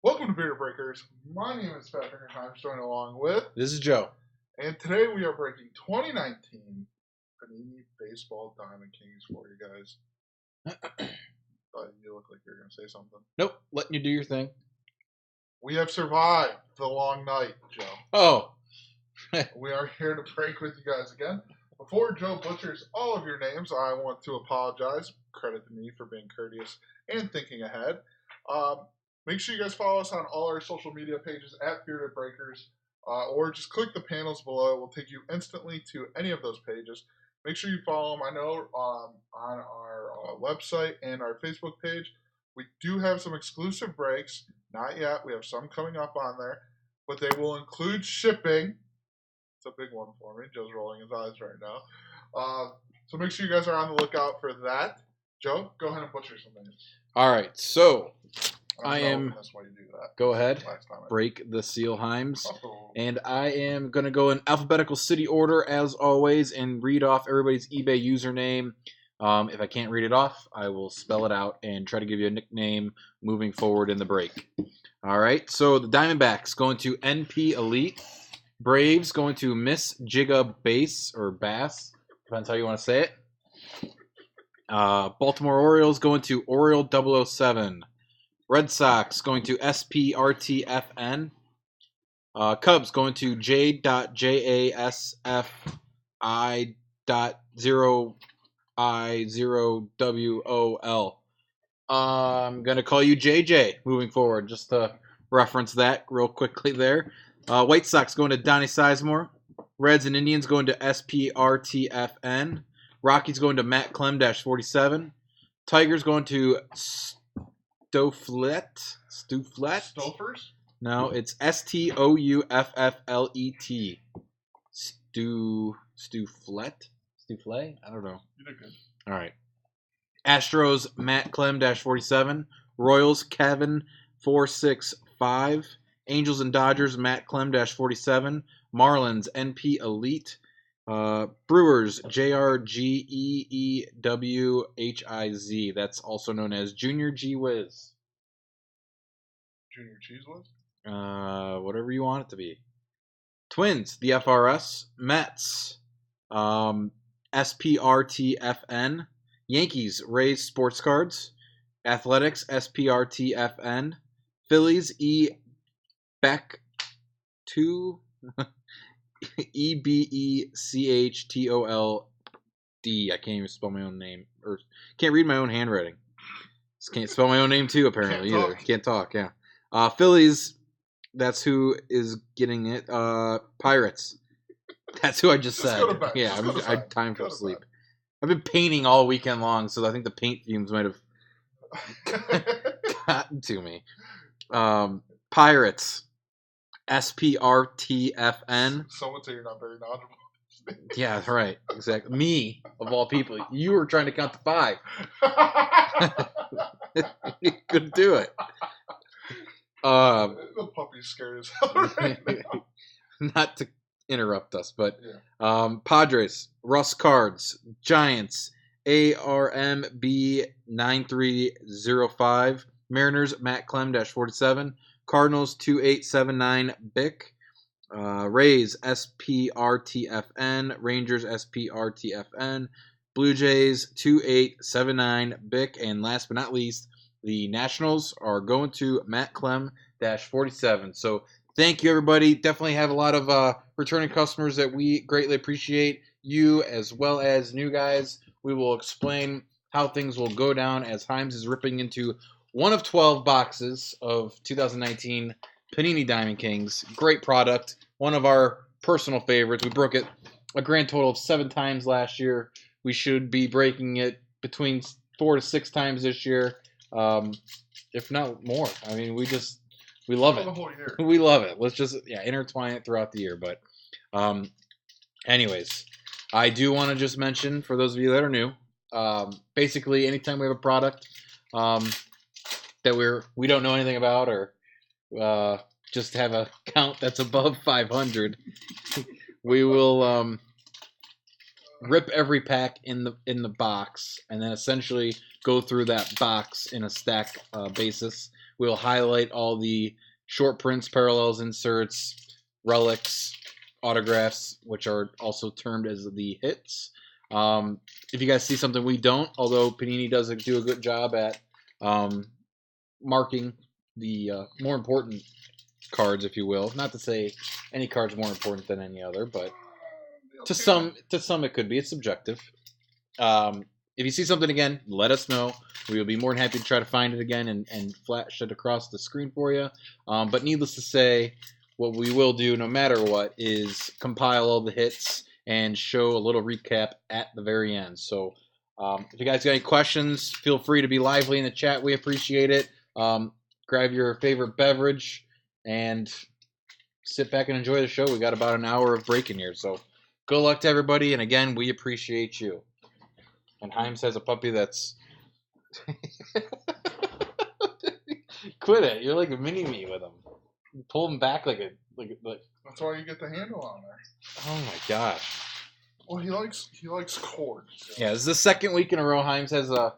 Welcome to Beer Breakers. My name is Patrick and I'm joined along with, This is Joe. and today we are breaking 2019 Panini Baseball Diamond Kings for you guys. You look like you're going to say something. Nope, letting you do your thing. We have survived the long night, Joe. Oh. We are here to break with you guys again. Before Joe butchers all of your names, I want to apologize. Credit to me for being courteous and thinking ahead. Make sure you guys follow us on all our social media pages at Bearded Breakers, or just click the panels below. It will take you instantly to any of those pages. Make sure you follow them. I know on our website and our Facebook page, we do have some exclusive breaks. Not yet. We have some coming up on there, but they will include shipping. It's a big one for me. Joe's rolling his eyes right now. So make sure you guys are on the lookout for that. Joe, go ahead and butcher some names. All right, so I am. That's why you do that. Go ahead. Break the seal Heims. Oh. And I am going to go in alphabetical city order as always and read off everybody's eBay username. If I can't read it off, I will spell it out and try to give you a nickname moving forward in the break. All right, so the Diamondbacks going to NP Elite. Braves going to Miss Jigga Bass or Bass. Depends how you want to say it. Baltimore Orioles going to Oriole 007. Red Sox going to SPRTFN. Cubs going to J.JASFI.0I0WOL. I'm going to call you JJ moving forward, just to reference that real quickly there. White Sox going to Donnie Sizemore. Reds and Indians going to SPRTFN. Rockies going to Matt Clem-47. Tigers going to Stouflet. Stofers? No, it's Stoufflet. Stouflet? I don't know. You did good. All right. Astros, Matt Clem-47. Royals, Kevin 465. Angels and Dodgers, Matt Clem-47. Marlins, NP Elite. Brewers, JRGEEWHIZ. That's also known as Junior G Wiz. Junior Cheese Whiz? Whatever you want it to be. Twins, the FRS. Mets, SPRTFN. Yankees, Rays Sports Cards. Athletics, SPRTFN. Phillies, E. Beck 2. EBECHTOLD. I can't even spell my own name. Or can't read my own handwriting. Just can't spell my own name too, apparently, either. Can't talk, yeah. Phillies, that's who is getting it. Pirates. That's who I just said. Go to bed. Yeah, I time for sleep. I've been painting all weekend long, so I think the paint fumes might have gotten to me. Pirates. SPRTFN. Someone say you're not very knowledgeable. Yeah, right. Exactly. Me, of all people. You were trying to count to 5. You couldn't do it. The puppy's scared as hell right now. Not to interrupt us, but yeah. Padres, Russ Cards, Giants, ARMB9305, Mariners, Matt Clem-47, Cardinals 2879 Bick, Rays SPRTFN, Rangers SPRTFN, Blue Jays 2879 Bick, and last but not least, the Nationals are going to Matt Clem-47. So thank you, everybody. Definitely have a lot of returning customers that we greatly appreciate. You as well as new guys. We will explain how things will go down as Heims is ripping into one of 12 boxes of 2019 Panini Diamond Kings. Great product. One of our personal favorites. We broke it a grand total of 7 times last year. We should be breaking it between 4 to 6 times this year, if not more. I mean, we love it. The whole year. We love it. Let's just intertwine it throughout the year. But anyways, I do want to just mention, for those of you that are new, basically anytime we have a product that we don't know anything about, or just have a count that's above 500, we will rip every pack in the box, and then essentially go through that box in a stack basis We'll highlight all the short prints, parallels, inserts, relics, autographs, which are also termed as the hits. If you guys see something we don't, although Panini does do a good job at marking the more important cards, if you will. Not to say any card's more important than any other, but to some it could be. It's subjective. If you see something again, let us know. We will be more than happy to try to find it again and flash it across the screen for you. But needless to say, what we will do, no matter what, is compile all the hits and show a little recap at the very end. So if you guys got any questions, feel free to be lively in the chat. We appreciate it. Grab your favorite beverage and sit back and enjoy the show. We got about an hour of break in here. So good luck to everybody. And again, we appreciate you. And Himes has a puppy that's... Quit it. You're like a mini-me with him. You pull him back like... That's why you get the handle on there. Oh my gosh. Well, he likes cords. So. Yeah, this is the second week in a row Himes has an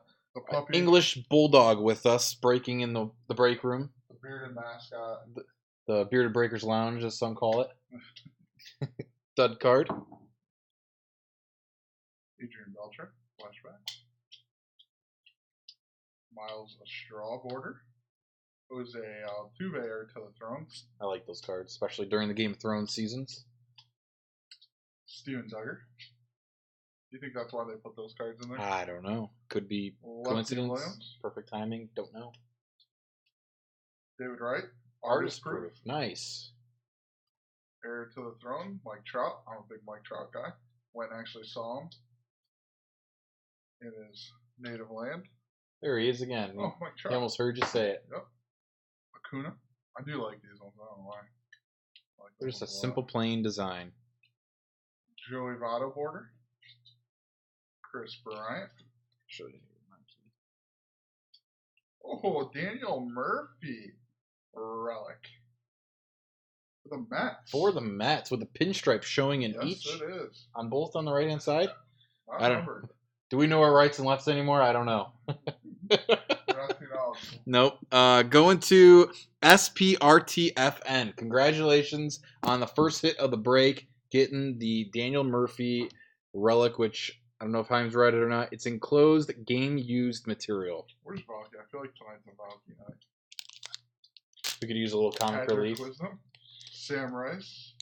English bulldog with us breaking in the break room. The bearded mascot. The Bearded Breakers Lounge, as some call it. Stud card. Adrian Belcher. Flashback. Miles Straw border. Jose Altuve heir to the throne. I like those cards, especially during the Game of Thrones seasons. Steven Duggar. Do you think that's why they put those cards in there? I don't know. Could be coincidence. Williams. Perfect timing. Don't know. David Wright. Artist proof. Nice. Heir to the throne. Mike Trout. I'm a big Mike Trout guy. Went and actually saw him in his native land. There he is again. Oh, Mike Trout. He almost heard you say it. Yep. Acuna. I do like these ones. I don't know why. They're just a simple, plain design. Joey Votto border. Chris Bryant. Oh, Daniel Murphy relic. For the Mets. For the Mets, with the pinstripe showing in each. Yes, it is. On both on the right hand side? I don't. Do we know our rights and lefts anymore? I don't know. Nope. Going to SPRTFN. Congratulations on the first hit of the break, getting the Daniel Murphy relic, which I don't know if Himes read it or not. It's enclosed game-used material. Where's Valky? I feel like tonight's a Valky night. We could use a little comic relief. Wisdom. Sam Rice.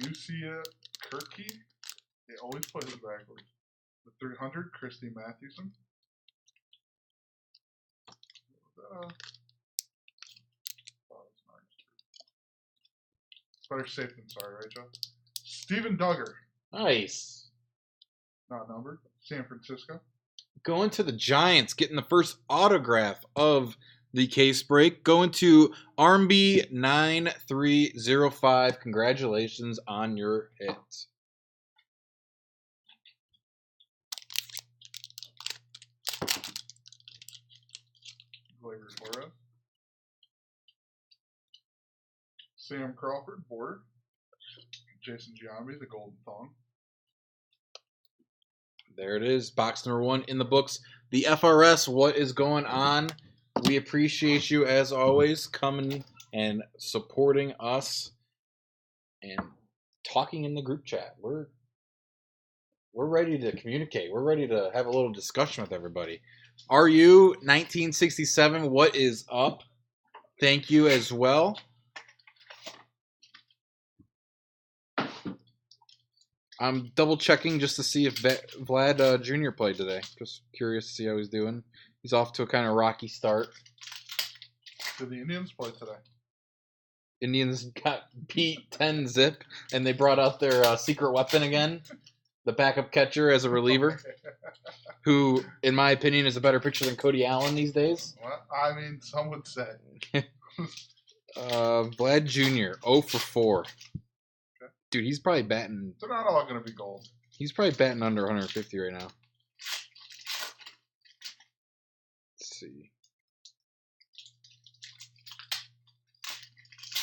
Lucia Kirky. They always play this backwards. The 300, Christy Mathewson. Better safe than sorry, right, Joe? Steven Duggar. Nice. Not numbered. San Francisco. Going to the Giants, getting the first autograph of the case break. Going to Armby 9305. Congratulations on your hit. Torres. Sam Crawford, border. Jason Giambi, the Golden Thong. There it is. Box number 1 in the books. The FRS, what is going on? We appreciate you, as always, coming and supporting us and talking in the group chat. We're ready to communicate. We're ready to have a little discussion with everybody. RU 1967, what is up? Thank you as well. I'm double checking just to see if Vlad Jr. played today. Just curious to see how he's doing. He's off to a kind of rocky start. Did the Indians play today? Indians got beat 10-zip, and they brought out their secret weapon again, the backup catcher as a reliever, who, in my opinion, is a better pitcher than Cody Allen these days. Well, I mean, some would say. Vlad Jr., 0 for 4. Dude, he's probably batting... They're not all going to be gold. He's probably batting under 150 right now. Let's see.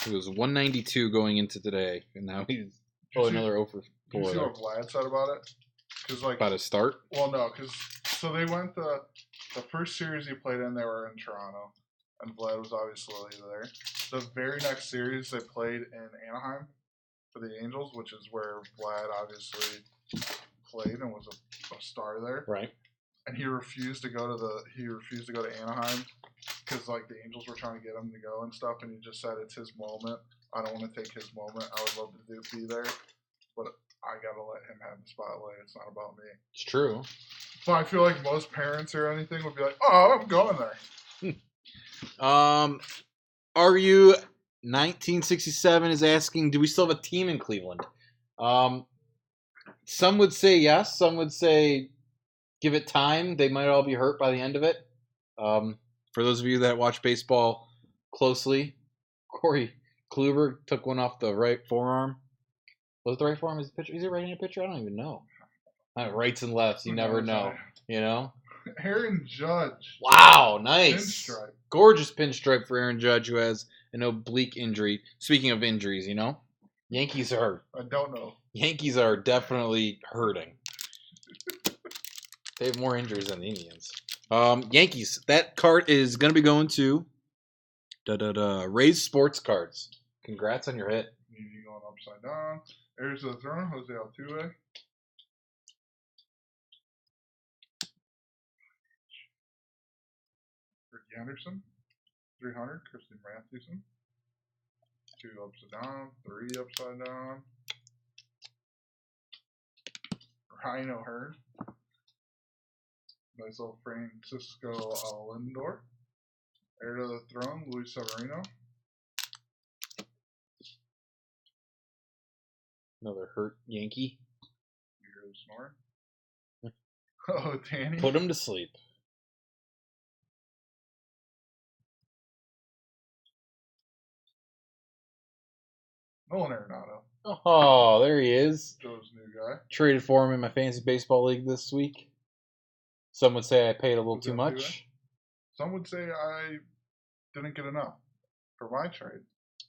He was 192 going into today, and now he's another 0 for 4. Did you see what Vlad said about it? Cause, like, about his start? Well, no, because... So they went The first series he played in, they were in Toronto, and Vlad was obviously there. The very next series they played in Anaheim for the Angels, which is where Vlad obviously played and was a star there. Right. And he refused to go to Anaheim because like the Angels were trying to get him to go and stuff, and he just said it's his moment. I don't want to take his moment. I would love to be there, but I gotta let him have the spotlight. It's not about me. It's true. But I feel like most parents or anything would be like, "Oh, I'm going there." RU 1967 is asking, do we still have a team in Cleveland? Some would say yes. Some would say give it time. They might all be hurt by the end of it. For those of you that watch baseball closely, Corey Kluber took one off the right forearm. Was it the right forearm? Is he right-handed pitcher? I don't even know. Rights and lefts, you never know. You know? Aaron Judge. Wow, nice. Pinstripe. Gorgeous pinstripe for Aaron Judge, who has an oblique injury. Speaking of injuries, you know? Yankees are... I don't know. Yankees are definitely hurting. They have more injuries than the Indians. Yankees. That card is going to be going to Rays Sports Cards. Congrats on your hit. You going upside down. Heirs of the Throne, Jose Altuve. Ricky Henderson. 300, Christian Mathewson. 2 upside down. 3 upside down. Ryan O'Hearn. Nice little Francisco Lindor. Heir to the Throne, Luis Severino. Another hurt Yankee. You hear the snoring? Oh, Danny. Put him to sleep. Nolan Arenado. Oh, there he is. Joe's new guy. Traded for him in my fantasy baseball league this week. Some would say I paid a little too much. Some would say I didn't get enough for my trade.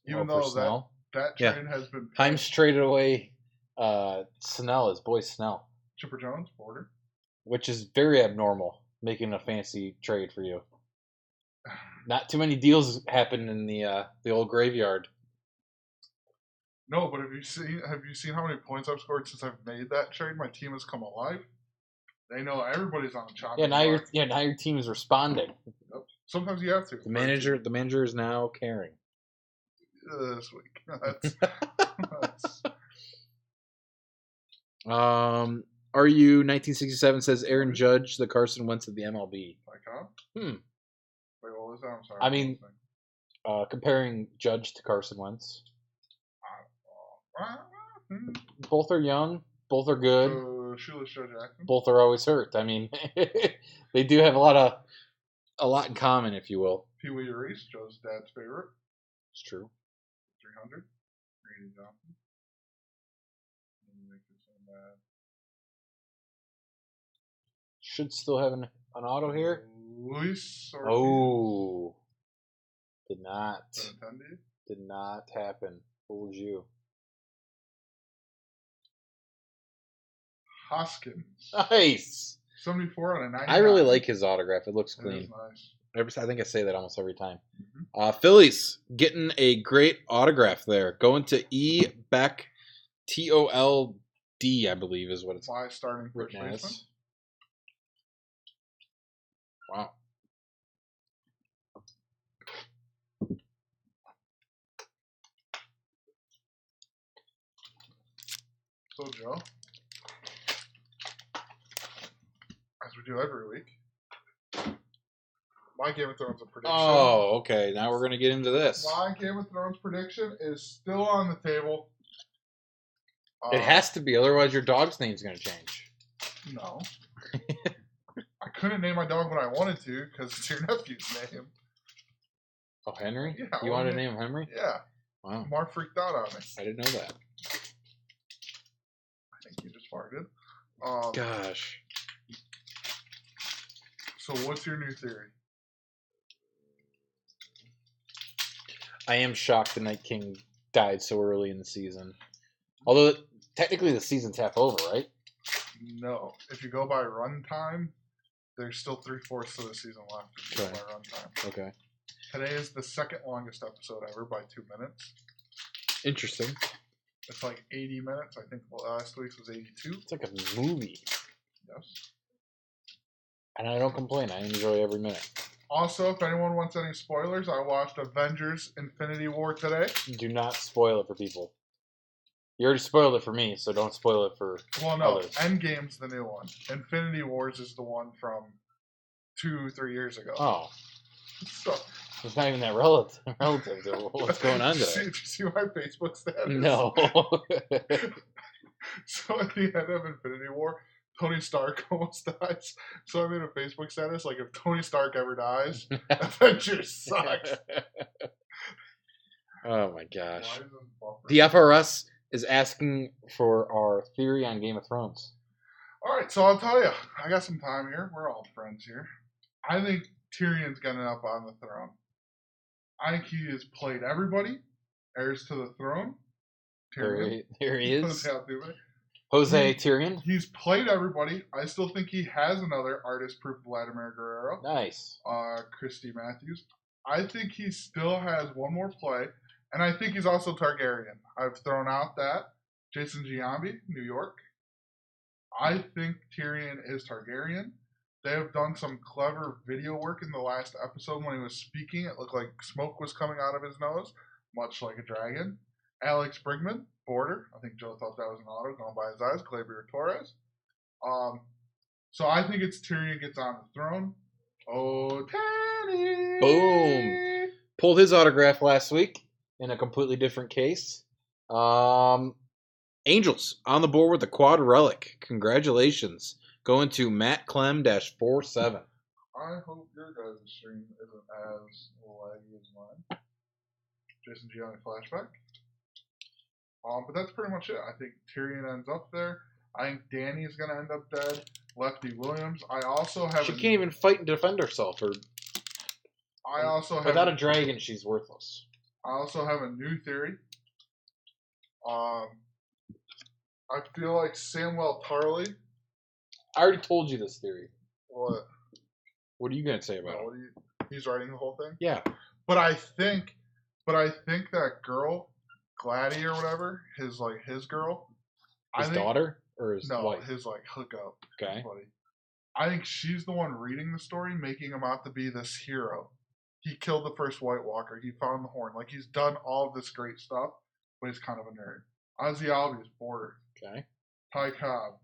Even though that trade has been paid. Himes traded away Snell, his boy Snell. Chipper Jones, border. Which is very abnormal, making a fancy trade for you. Not too many deals happen in the old graveyard. No, but have you seen how many points I've scored since I've made that trade? My team has come alive. They know everybody's on the chopping block. Now your team is responding. Yep. Sometimes you have to. The manager is now caring. This week. That's RU 1967 says Aaron Judge, the Carson Wentz of the MLB. Wait, what was that? I'm sorry. I mean, comparing Judge to Carson Wentz. Both are young. Both are good. Shoeless Joe Jackson. Both are always hurt. I mean, they do have a lot in common, if you will. Pee Wee Reese, Joe's dad's favorite. It's true. 300. Randy Johnson. Should still have an auto here. Luis Ortiz. Oh. Did not happen. Fooled you. Hoskins. Nice. 74 on a 99. I really like his autograph. It looks clean. Nice. I think I say that almost every time. Mm-hmm. Phillies getting a great autograph there. Going to E. Beck, TOLD, I believe is what it's starting written as. Wow. So, Joe, as we do every week, my Game of Thrones prediction. Oh, okay. Now we're going to get into this. My Game of Thrones prediction is still on the table. It has to be, otherwise your dog's name's going to change. No. I couldn't name my dog when I wanted to because it's your nephew's name. Oh, Henry? Yeah. You wanted to name him Henry? Yeah. Wow. Mark freaked out on me. I didn't know that. I think you just farted. Gosh. So what's your new theory? I am shocked the Night King died so early in the season. Although, technically the season's half over, right? No. If you go by runtime, There's still 3/4 of the season left in our runtime. Okay. Today is the second longest episode ever by 2 minutes. Interesting. It's like 80 minutes. I think last week's was 82. It's like a movie. Yes. And I don't complain. I enjoy every minute. Also, if anyone wants any spoilers, I watched Avengers Infinity War today. Do not spoil it for people. You already spoiled it for me, so don't spoil it for others. Endgame's the new one. Infinity Wars is the one from 2-3 years ago. Oh. So, it's not even that relative to what's going on today. Did you see my Facebook status? No. So at the end of Infinity War, Tony Stark almost dies. So I made a Facebook status like, if Tony Stark ever dies, Avengers sucks. Oh my gosh. The FRS is asking for our theory on Game of Thrones. All right, so I'll tell you. I got some time here. We're all friends here. I think Tyrion's getting up on the throne. I think he has played everybody. Heirs to the throne. Tyrion. Here he is. Jose Tyrion. He's played everybody. I still think he has another artist-proof Vladimir Guerrero. Nice. Christy Matthews. I think he still has one more play. And I think he's also Targaryen. I've thrown out that. Jason Giambi, New York. I think Tyrion is Targaryen. They have done some clever video work in the last episode when he was speaking. It looked like smoke was coming out of his nose, much like a dragon. Alex Brigman, Border. I think Joe thought that was an auto going by his eyes. Gleyber Torres. So I think it's Tyrion gets on the throne. Oh, Tanny! Boom. Pulled his autograph last week in a completely different case. Angels on the board with the quad relic. Congratulations. Going to Matt Clem-47. I hope your guys' stream isn't as laggy as mine. Jason Gianni flashback. But that's pretty much it. I think Tyrion ends up there. I think Dany's going to end up dead. Lefty Williams. I also have. She can't even fight and defend herself. Without a dragon, she's worthless. I also have a new theory. I feel like Samwell Tarly. I already told you this theory. What? What are you going to say about it? He's writing the whole thing? Yeah. But I think that girl, Gladdy or whatever, his girl. His daughter or his wife? No, his hookup. Okay. Buddy. I think she's the one reading the story, making him out to be this hero. He killed the first White Walker. He found the horn. Like, he's done all of this great stuff, but he's kind of a nerd. Ozzy Albies, Border. Okay. Ty Cobb.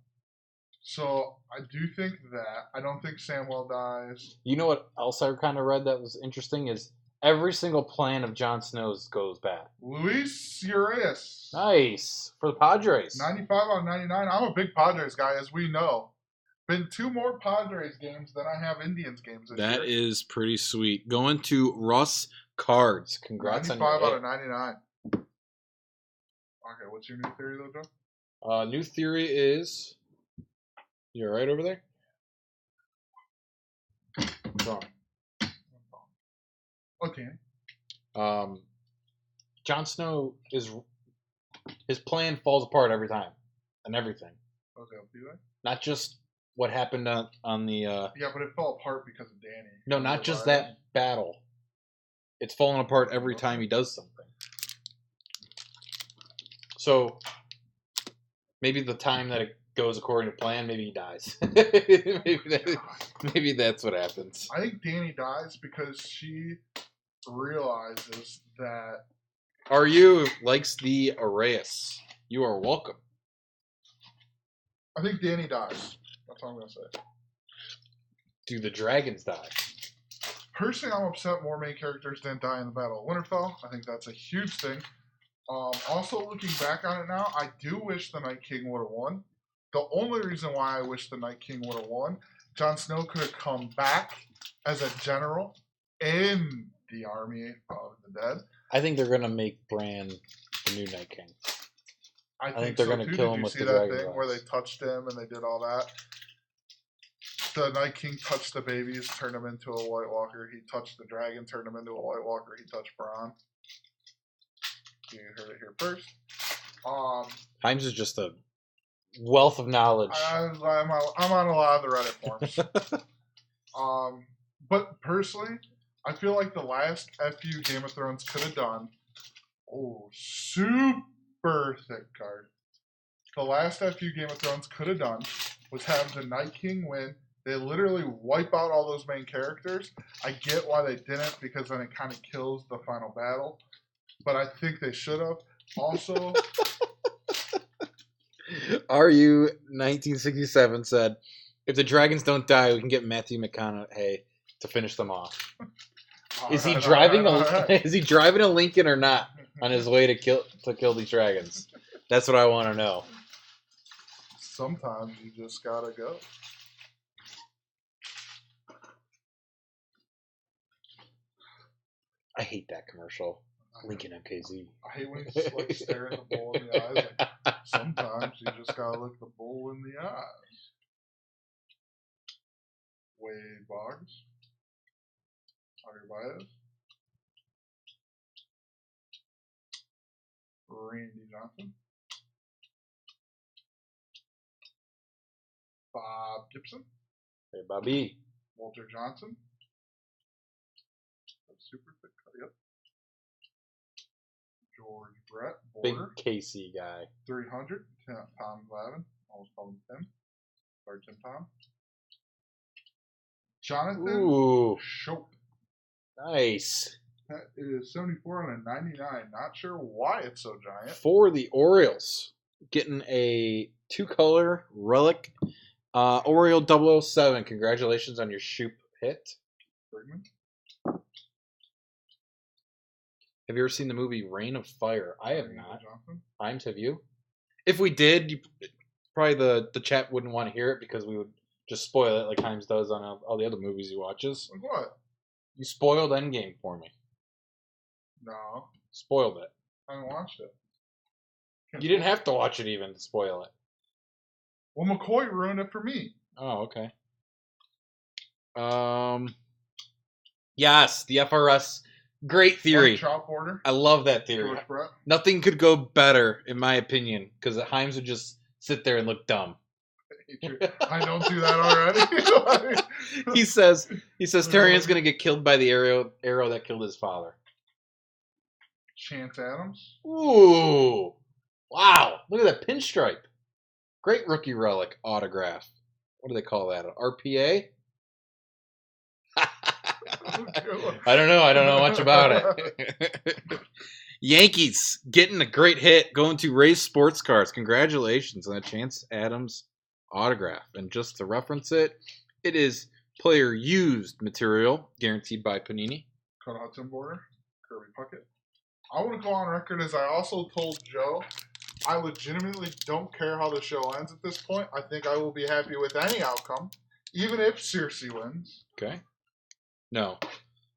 So I do think that. I don't think Samwell dies. You know what else I kind of read that was interesting is every single plan of Jon Snow's goes bad. Luis Urias. Nice. For the Padres. 95 out of 99. I'm a big Padres guy, as we know. Been 2 more Padres games than I have Indians games this year. That is pretty sweet. Going to Russ Cards. Congrats on your 95 out of 99. Okay, what's your new theory, though, Joe? New theory is... You all right over there? What's wrong? Okay. Jon Snow his plan falls apart every time, and everything. Okay, I'll be there. Not just what happened on the. Yeah, but it fell apart because of Dany. No, not just that battle. It's falling apart every time he does something. So maybe the time that it goes according to plan, maybe he dies. maybe that's what happens. I think Dany dies because she realizes that RU likes the Arias. You are welcome. I think Dany dies. That's all I'm gonna say. Do the dragons die? Personally, I'm upset more main characters didn't die in the Battle of Winterfell. I think that's a huge thing. Also, looking back on it now, I do wish the Night King would have won. The only reason why I wish the Night King would have won, Jon Snow could have come back as a general in the army of the dead. I think they're going to make Bran the new Night King. I think they're going to kill him with the dragon. Did you see that dragon thing where they touched him and they did all that? The Night King touched the babies, turned him into a White Walker. He touched the dragon, turned him into a White Walker. He touched Bran. You heard it here first. Himes is just a wealth of knowledge. I'm on a lot of the Reddit forums. But personally, I feel like the last FU Game of Thrones could have done. Oh, super thick card. The last FU Game of Thrones could have done was have the Night King win. They literally wipe out all those main characters. I get why they didn't, because then it kind of kills the final battle. But I think they should have. Also, RU 1967 said, if the dragons don't die, we can get Matthew McConaughey to finish them off. Is he driving a Lincoln or not on his way to kill these dragons? That's what I want to know. Sometimes you just gotta go. I hate that commercial. Lincoln MKZ. I hate when you just like stare at the bull in the eyes. Like, sometimes you just gotta look the bull in the eyes. Wade Boggs. Javier Baez. Randy Johnson. Bob Gibson. Hey, Bobby. Walter Johnson. Super thick cut. Yep. George Brett. Border. Big KC guy. 300. Tom Glavine. Almost called him Tim. Or Tim Tom. Jonathan Schopp. Nice. That is 74 on a 99. Not sure why it's so giant. For the Orioles, getting a 2-color relic. Oriole 007. Congratulations on your Shoop hit. Bergman. Have you ever seen the movie Reign of Fire? I have not. Johnson. Himes, have you? If we did, probably the chat wouldn't want to hear it because we would just spoil it like Himes does on all the other movies he watches. Like what? You spoiled Endgame for me. No. Spoiled it. I haven't watched it. You didn't have to watch it even to spoil it. Well, McCoy ruined it for me. Oh, okay. Yes, the FRS. Great theory. Trout border. I love that theory. Nothing could go better, in my opinion, because Himes would just sit there and look dumb. I don't do that already. He says Tyrion's going to get killed by the arrow that killed his father. Chance Adams. Ooh. Wow. Look at that pinstripe. Great rookie relic autograph. What do they call that? An RPA? I don't know. I don't know much about it. Yankees getting a great hit going to Rays Sports Cars. Congratulations on the Chance Adams autograph. And just to reference it, it is player used material guaranteed by Panini. Dakota Hudson border. Kirby Puckett. I want to go on record as I also told Joe, I legitimately don't care how the show ends at this point. I think I will be happy with any outcome, even if Cersei wins. Okay. No.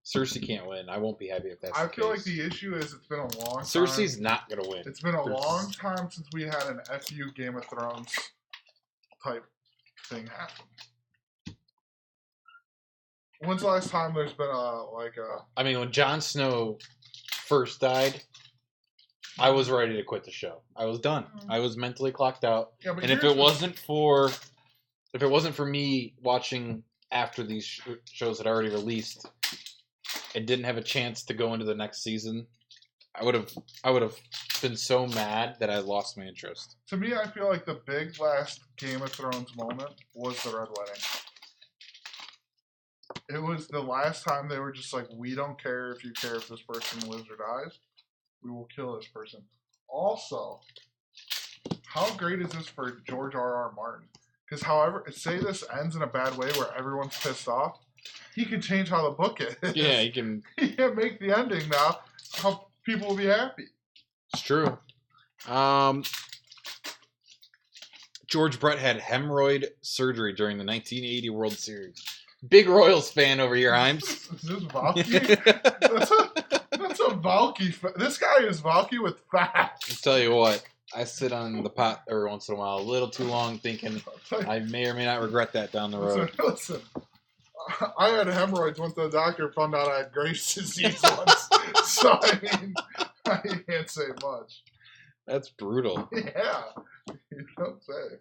Cersei can't win. I won't be happy if that's the case. I feel like the issue is it's been a long time. Cersei's not going to win. It's been a long time since we had an FU Game of Thrones type thing happen. When's the last time there's been I mean, when Jon Snow first died, I was ready to quit the show. I was done. I was mentally clocked out. Yeah, and if it wasn't for me watching after these shows had already released and didn't have a chance to go into the next season, I would have been so mad that I lost my interest. To me, I feel like the big last Game of Thrones moment was the Red Wedding. It was the last time they were just like, we don't care if you care if this person lives or dies. We will kill this person. Also, how great is this for George R.R. Martin? Because however, say this ends in a bad way where everyone's pissed off, he can change how the book is. Yeah, he can. He can make the ending now how people will be happy. It's true. George Brett had hemorrhoid surgery during the 1980 World Series. Big Royals fan over here, Himes. Is this Valky? That's a Valky. This guy is Valky with facts. I'll tell you what. I sit on the pot every once in a while, a little too long, thinking I may or may not regret that down the road. Listen. I had hemorrhoids. Went to the doctor, found out I had Graves' disease once. So, I mean, I can't say much. That's brutal. Yeah. You don't say.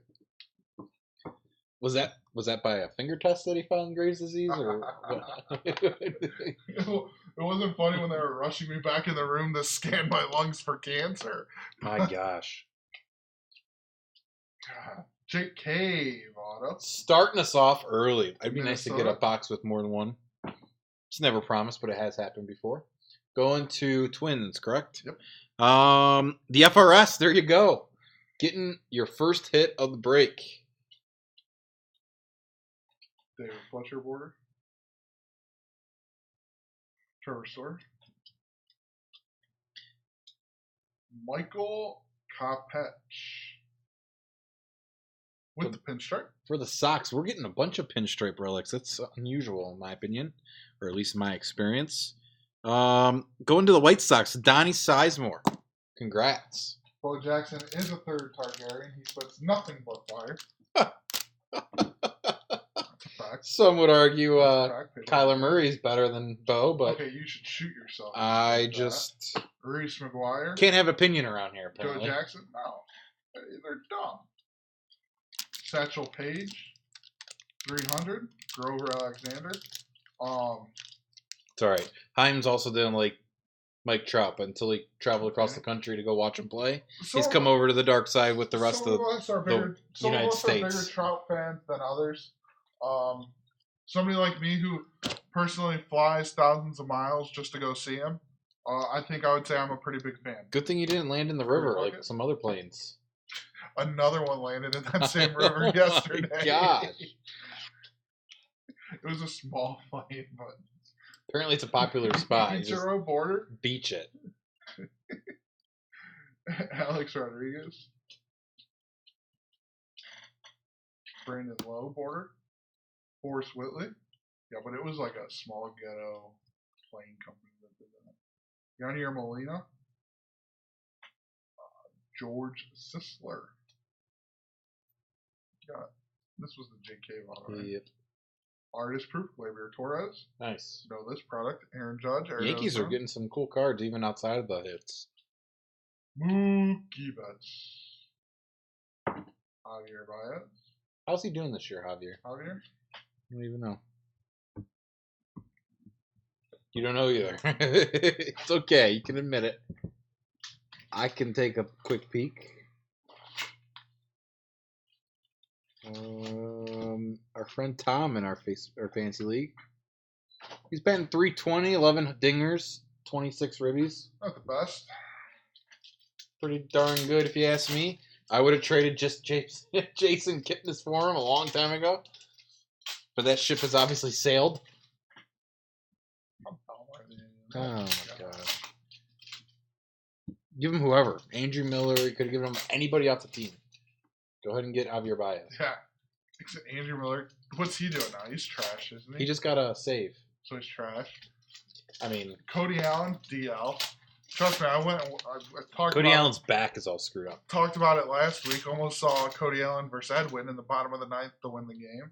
Was that by a finger test that he found Graves' disease, or what? It wasn't funny when they were rushing me back in the room to scan my lungs for cancer. My gosh. God. Jake Cave auto. Starting us off early. It'd be nice to get a Minnesota. box with more than one. It's never promised, but it has happened before. Going to Twins, correct? Yep. The FRS, there you go. Getting your first hit of the break. David Fletcher border. Trevor Story. Michael Kopech. With the pinstripe. For the Sox, we're getting a bunch of pinstripe relics. That's unusual, in my opinion, or at least my experience. Going to the White Sox, Donnie Sizemore. Congrats. Bo Jackson is a third Targaryen. He splits nothing but fire. That's a fact. Some would argue Fact. Kyler Murray's better than Bo, but Okay, you should shoot yourself. I just Reese McGuire. can't have opinion around here, Joe apparently. Jackson. No, they're dumb. Satchel Paige. 300. Grover Alexander. It's all right. Himes also didn't like Mike Trout, but until he traveled across the country to go watch him play, he's come over to the dark side with the rest of us are bigger, some United of us are States. bigger Trout fans than others. Somebody like me who personally flies thousands of miles just to go see him, I think I would say I'm a pretty big fan. Good thing you didn't land in the river Like like it? some other planes. Another one landed in that same river yesterday. Oh my gosh. It was a small plane, but Apparently it's a popular spot. You just Ichiro border. beach it. Alex Rodriguez. Brandon Lowe border. Forrest Whitley. Yeah, but it was like a small ghetto plane company that did that. Yanier Molina. George Sisler. Yeah, this was the JK one, right? Yep. Artist proof, Gleyber Torres. Nice. Know this product. Aaron Judge. Yankees are getting some cool cards even outside of the hits. Mookie Betts. Javier Baez. How's he doing this year, Javier? Javier. I don't even know. You don't know either. It's okay. You can admit it. I can take a quick peek. Our friend Tom in our fantasy league. He's batting 320, 11 dingers, 26 ribbies. Not the best. Pretty darn good if you ask me. I would have traded just Jason Kipnis for him a long time ago. But that ship has obviously sailed. Oh my god. Give him whoever. Andrew Miller. You could have given him anybody off the team. Go ahead and get Javier Baez. Yeah. Except Andrew Miller. What's he doing now? He's trash, isn't he? He just got a save. So he's trash. I mean, Cody Allen, DL. Trust me, I talked Cody about Allen's back is all screwed up. talked about it last week. Almost saw Cody Allen versus Edwin in the bottom of the ninth to win the game.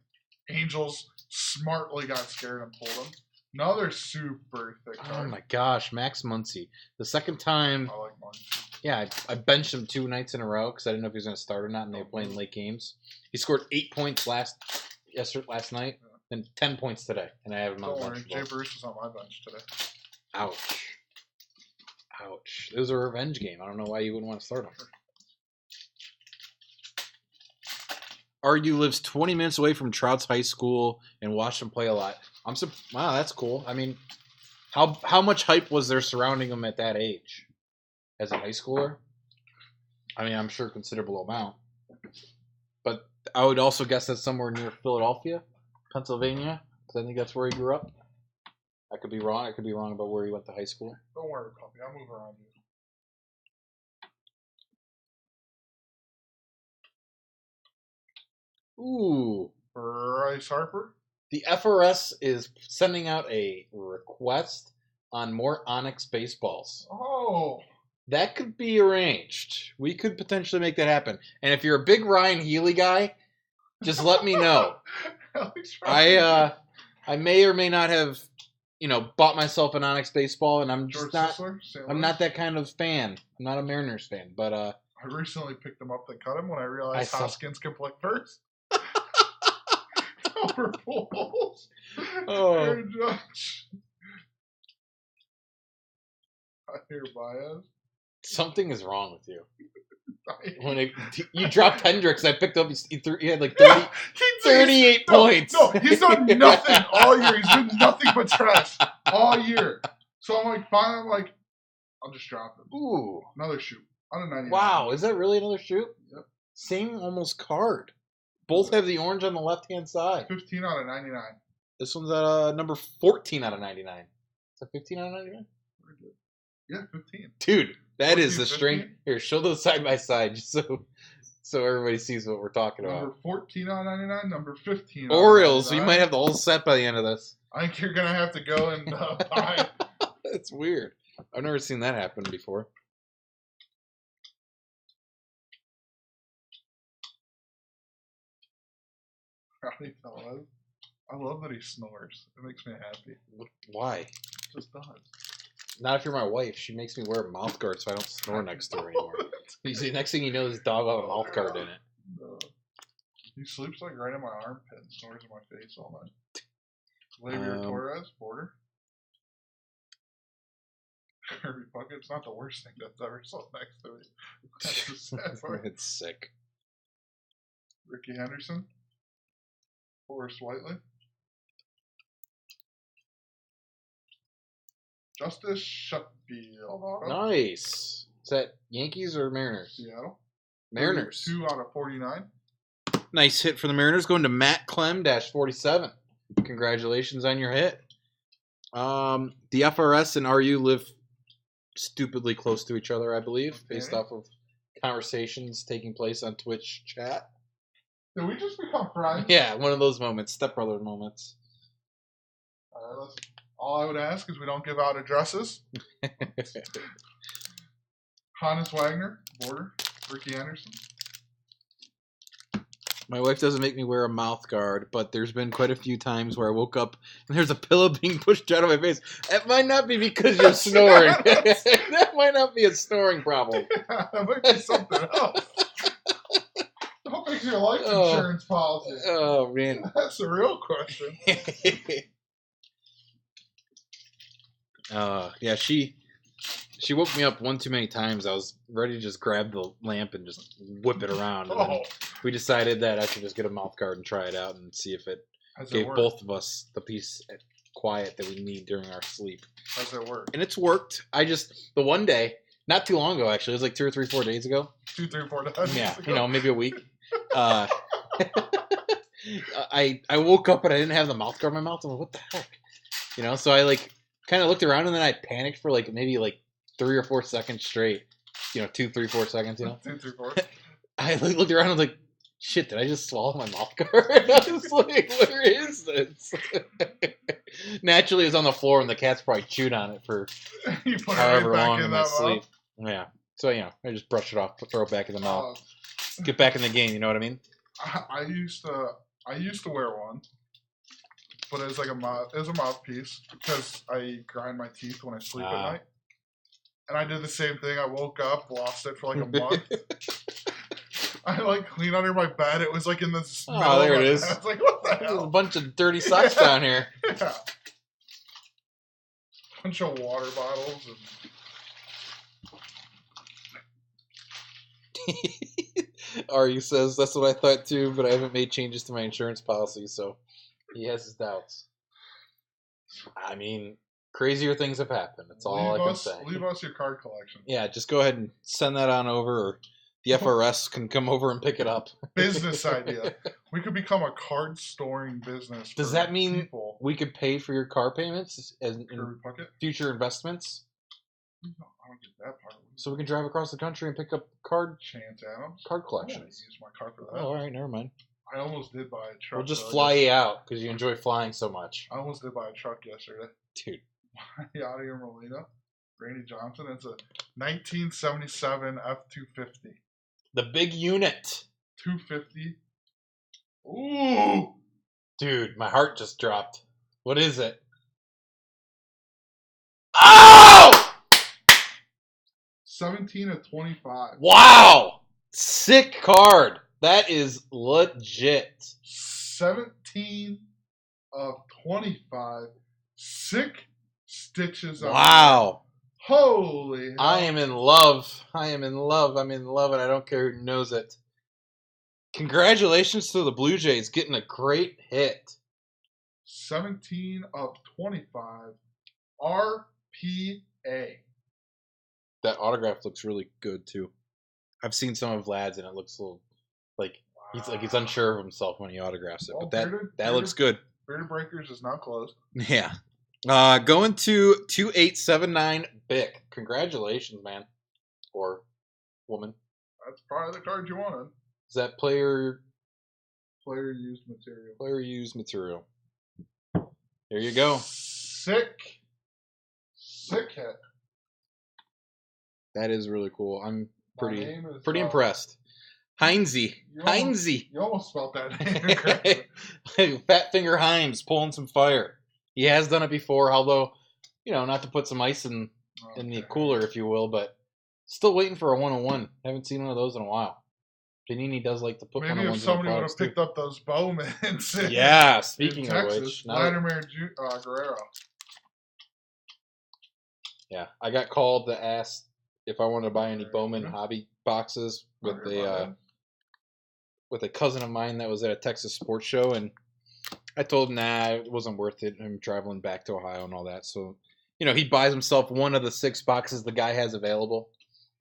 Angels smartly got scared and pulled him. Another super thick Oh card. my gosh, Max Muncy. The second time, I like mine. yeah, I benched him 2 nights in a row because I didn't know if he was going to start or not, and they were playing late games. He scored 8 points last night, and 10 points today, and I have him on Don't the worry, bench. Jay Bruce is on my bench today. Ouch. Ouch. It was a revenge game. I don't know why you wouldn't want to start him. Argue lives 20 minutes away from Trout's high school and watched him play a lot. Wow, that's cool. I mean, how much hype was there surrounding him at that age as a high schooler? I mean, I'm sure considerable amount. But I would also guess that's somewhere near Philadelphia, Pennsylvania, because I think that's where he grew up. I could be wrong. I could be wrong about where he went to high school. Don't worry, puppy. I'll move around you. Ooh. Bryce Harper. The FRS is sending out a request on more Onyx baseballs. Oh. That could be arranged. We could potentially make that happen. And if you're a big Ryan Healy guy, just let me know. I may or may not have, bought myself an Onyx baseball, and I'm just I'm not that kind of fan. I'm not a Mariners fan, but I recently picked him up to cut him when I realized Hoskins could play first. Albert Pujols. Oh. Aaron Judge. Javier Baez. Something is wrong with you. When you dropped Hendricks, I picked up. He had like 30, 38 points. No, he's done nothing all year. He's been nothing but trash all year. So I'm like, fine. I'm like, I'll just drop him. Ooh, another shoot. On a 99. Wow, is that really another shoot? Yep. Same almost card. Both have the orange on the left-hand side. 15 out of 99. This one's at number 14 out of 99. Is that 15 out of 99? Yeah, 15. Dude, that 14, is the strange. Here, show those side by side just so everybody sees what we're talking about. Number 14 out of 99, number 15 Orioles, you might have the whole set by the end of this. I think you're going to have to go and buy. That's weird. I've never seen that happen before. I love that he snores. It makes me happy. Why? It just does. Not if you're my wife. She makes me wear a mouth guard so I don't snore next to her anymore. You see, next thing you know, this dog will have a mouth guard in it. No. He sleeps like right in my armpit and snores in my face all night. Xavier Torres, border. Kirby Puckett's not the worst thing that's ever slept next to me. That's the sad part. It's sick. Ricky Henderson. Forrest Whiteley. Justice Sheffield. Nice. Is that Yankees or Mariners? Seattle. Mariners. 2 out of 49. Nice hit for the Mariners. Going to Matt Clem-47. Congratulations on your hit. The FRS and RU live stupidly close to each other, I believe, based off of conversations taking place on Twitch chat. Did we just become friends? Yeah, one of those moments, stepbrother moments. All right, all I would ask is we don't give out addresses. Hannes Wagner, border. Ricky Anderson. My wife doesn't make me wear a mouth guard, but there's been quite a few times where I woke up and there's a pillow being pushed out of my face. It might not be because you're snoring. That might not be a snoring problem. Yeah, that might be something else. What makes your life insurance policy? Oh, man. That's the real question. Yeah, she woke me up one too many times. I was ready to just grab the lamp and just whip it around. And then we decided that I should just get a mouth guard and try it out and see if it gave both of us the peace and quiet that we need during our sleep. How's it work? And it's worked. The one day, not too long ago actually, it was like 2 or 3, 4 days ago. 2, 3, 4 days. Yeah, maybe a week. I woke up and I didn't have the mouth guard in my mouth. I'm like, what the heck? So I kind of looked around and then I panicked for maybe 3 or 4 seconds straight. 2, 3, 4 seconds. 2, 3, 4. I looked around and was like, shit, did I just swallow my mouth guard? I was like, where is this? Naturally, it was on the floor and the cats probably chewed on it for however long in my sleep. Yeah. So, I just brush it off, throw it back in the mouth. Get back in the game, you know what I mean? I used to wear one, but it was a mouthpiece because I grind my teeth when I sleep at night. And I did the same thing. I woke up, lost it for a month. I clean under my bed. It was in the smell. Oh, there it is. I was like, what the hell? There's a bunch of dirty socks down here. Yeah. Bunch of water bottles and. Ari says, that's what I thought too, but I haven't made changes to my insurance policy, so he has his doubts. I mean, crazier things have happened. That's all I can say. Leave us your card collection. Yeah, just go ahead and send that on over, or the FRS can come over and pick it up. Business idea. We could become a card storing business. Does that mean we could pay for your car payments as in future investments? No, I don't get that part. So we can drive across the country and pick up card Adams? Card collections. Use my car for that. Oh, all right, never mind. I almost did buy a truck. We'll just fly you out because you enjoy flying so much. I almost did buy a truck yesterday. Dude. Yadier Molina, Randy Johnson. It's a 1977 F-250. The big unit. 250. Ooh! Dude, my heart just dropped. What is it? Oh! 17 of 25. Wow! Sick card. That is legit. 17 17 of 25. Sick stitches. Wow. Holy hell. I am in love. I'm in love, and I don't care who knows it. Congratulations to the Blue Jays getting a great hit. 17 of 25. RPA. That autograph looks really good too. I've seen some of Vlad's, and it looks a little like he's unsure of himself when he autographs it. Well, But that looks good. Bearded Breakers is now closed. Yeah. Going to 2879 Bick. Congratulations, man. Or woman. That's probably the card you wanted. Is that player used material? Player used material. There you go. Sick hit. That is really cool. I'm pretty is, impressed. Heinze. You almost spelled that name correctly. Fat Finger Hines pulling some fire. He has done it before, although, not to put some ice in the cooler, if you will, but still waiting for a 101. Haven't seen one of those in a while. Panini does like to put Maybe 101s if somebody in would have picked up those Bowmans. Yeah, speaking in of Texas, which. Vladimir Guerrero. Yeah, I got called to ask if I wanted to buy any Bowman hobby boxes with a cousin of mine that was at a Texas sports show, and I told him, nah, it wasn't worth it. I'm traveling back to Ohio and all that. So, he buys himself one of the 6 boxes the guy has available.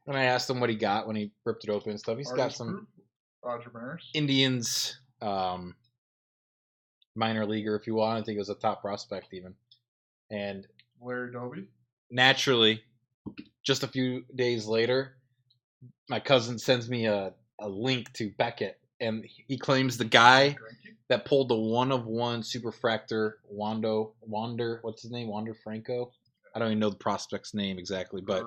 And I asked him what he got when he ripped it open and stuff. He's got some Roger Maris. Indians minor leaguer, if you will. I don't think it was a top prospect even. And Larry Doby. Naturally, just a few days later, my cousin sends me a link to Beckett, and he claims the guy that pulled the 1-of-1 superfractor Wander, what's his name? Wander Franco? I don't even know the prospect's name exactly, but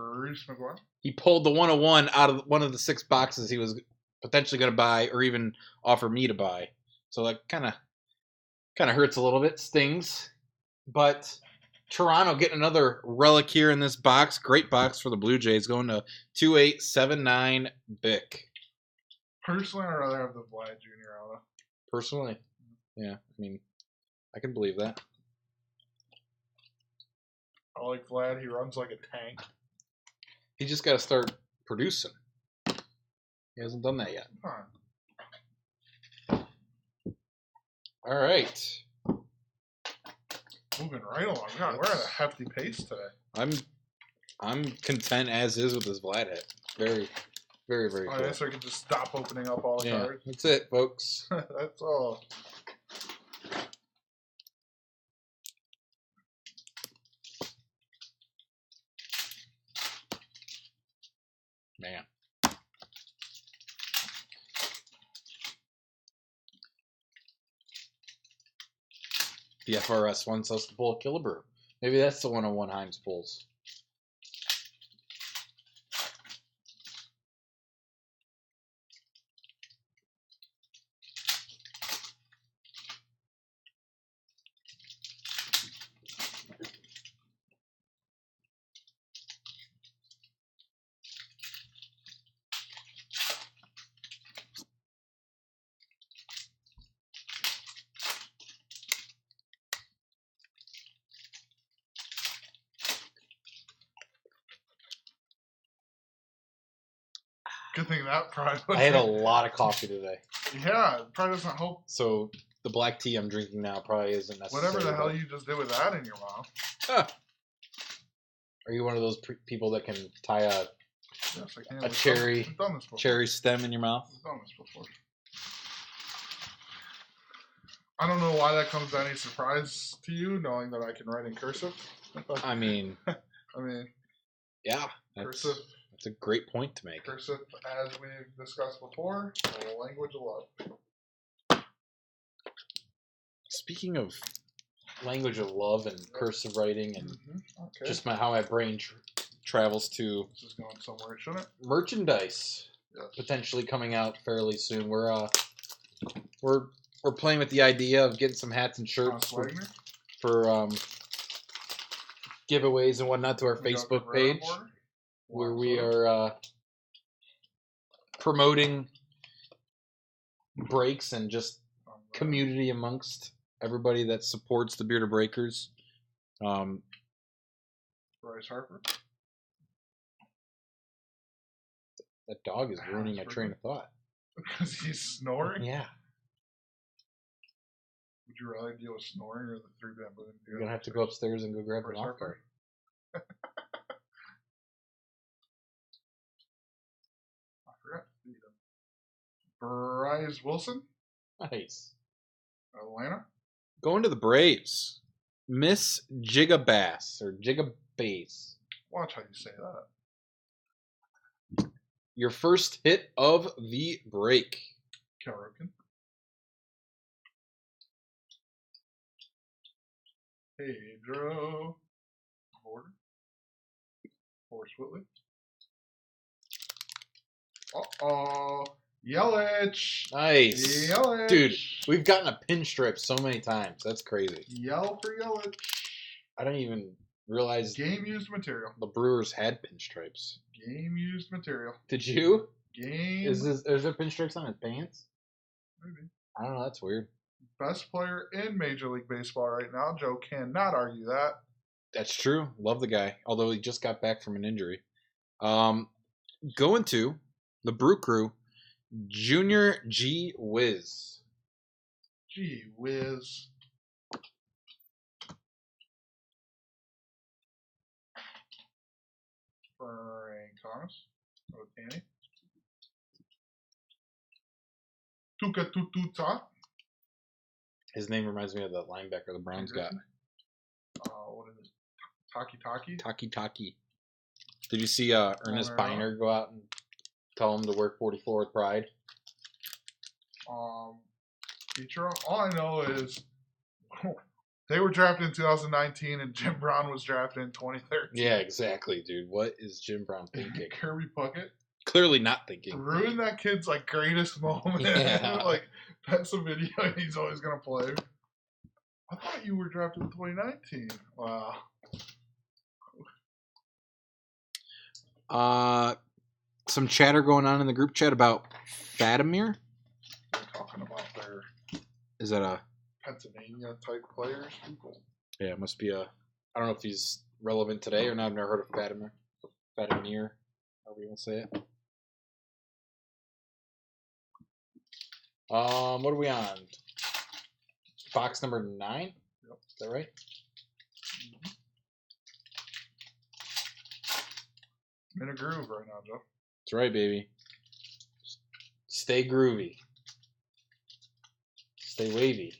he pulled the 1-of-1 out of one of the 6 boxes he was potentially going to buy or even offer me to buy. So that kind of hurts a little bit, stings. But Toronto getting another relic here in this box. Great box for the Blue Jays, going to 2879 Bick. Personally, I'd rather have the Vlad Jr. auto. Personally? Yeah, I can believe that. I like Vlad. He runs like a tank. He just got to start producing. He hasn't done that yet. Huh. All right. Moving right along. God, we're at a hefty pace today. I'm content as is with this Vlad hit. Very, very, very cool. I guess I can just stop opening up all the cards. That's it, folks. That's all. Man. The FRS wants us to pull a Killebrew. Maybe that's the 1-on-1 Himes pulls. Good thing that probably. I had a lot of coffee today. Yeah, it probably doesn't help. So the black tea I'm drinking now probably isn't necessary. Whatever the hell you just did with that in your mouth. Huh. Are you one of those people that can tie a cherry stem in your mouth? We've done this before. I don't know why that comes as any surprise to you, knowing that I can write in cursive. Yeah. Cursive. That's a great point to make. Cursive, as we've discussed before, the language of love. Speaking of language of love and cursive writing and just how my brain travels to this is going somewhere it shouldn't. Merchandise potentially coming out fairly soon. We're playing with the idea of getting some hats and shirts for giveaways and whatnot to our Facebook page, where we are promoting breaks and just community amongst everybody that supports the Bearded Breakers. Bryce Harper. That dog is ruining my train of thought. Because he's snoring? Yeah. Would you rather deal with snoring or the 3 baboon? You're going to have to go upstairs and go grab an off guard. I forgot to beat him. Bryce Wilson. Nice. Atlanta. Going to the Braves. Miss Gigabass or Gigabase. Watch how you say that. Your first hit of the break. Cal Ripken. Pedro. Border. Forrest Whitley. Uh-oh. Yelich. Nice. Yelich. Dude, we've gotten a pinstripe so many times. That's crazy. Yell for Yelich. I don't even realize Game used material. the Brewers had pinstripes. Game used material. Did you? Game. Is there pinstripes on his pants? Maybe. I don't know. That's weird. Best player in Major League Baseball right now. Joe cannot argue that. That's true. Love the guy. Although he just got back from an injury. Going to the Brew Crew, Junior G Wiz. Gee whiz. Frank Thomas. Otani. Tuca Tututa. His name reminds me of the linebacker the Browns got. What is it? Taki Taki. Taki Taki. Did you see Ernest Biner go out and tell him to work 44 with pride? Feature. All I know is they were drafted in 2019 and Jim Brown was drafted in 2013. Yeah, exactly, dude. What is Jim Brown thinking? Kirby Puckett. Clearly not thinking. Ruined that kid's like greatest moment. Yeah. Like that's a video he's always gonna play. I thought you were drafted in 2019. Wow. Some chatter going on in the group chat about Fatimir. They're talking about their Is that a Pennsylvania type players. Yeah, it must be a. I don't know if he's relevant today or not. I've never heard of Fatimir. Fatimir, however you want to say it. What are we on? Box number 9? Yep. Is that right? I'm in a groove right now, Joe. That's right, baby. Stay groovy. Stay wavy.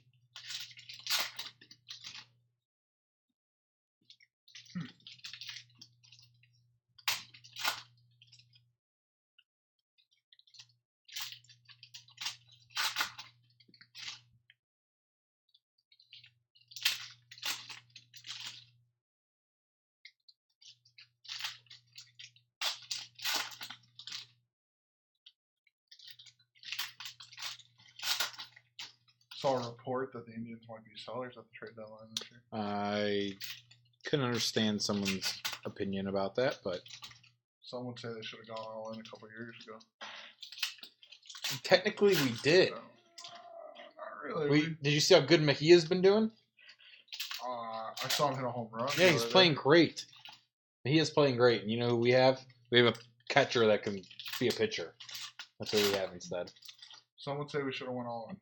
Saw a report that the Indians might be sellers at the trade deadline this year. I couldn't understand someone's opinion about that, but Some would say they should have gone all in a couple years ago. technically we did. So, not really. Did you see how good Mejia's been doing? I saw him hit a home run. Yeah, he's playing great. Mejia's playing great. And you know who we have? We have a catcher that can be a pitcher. That's what we have instead. Some would say we should have went all in.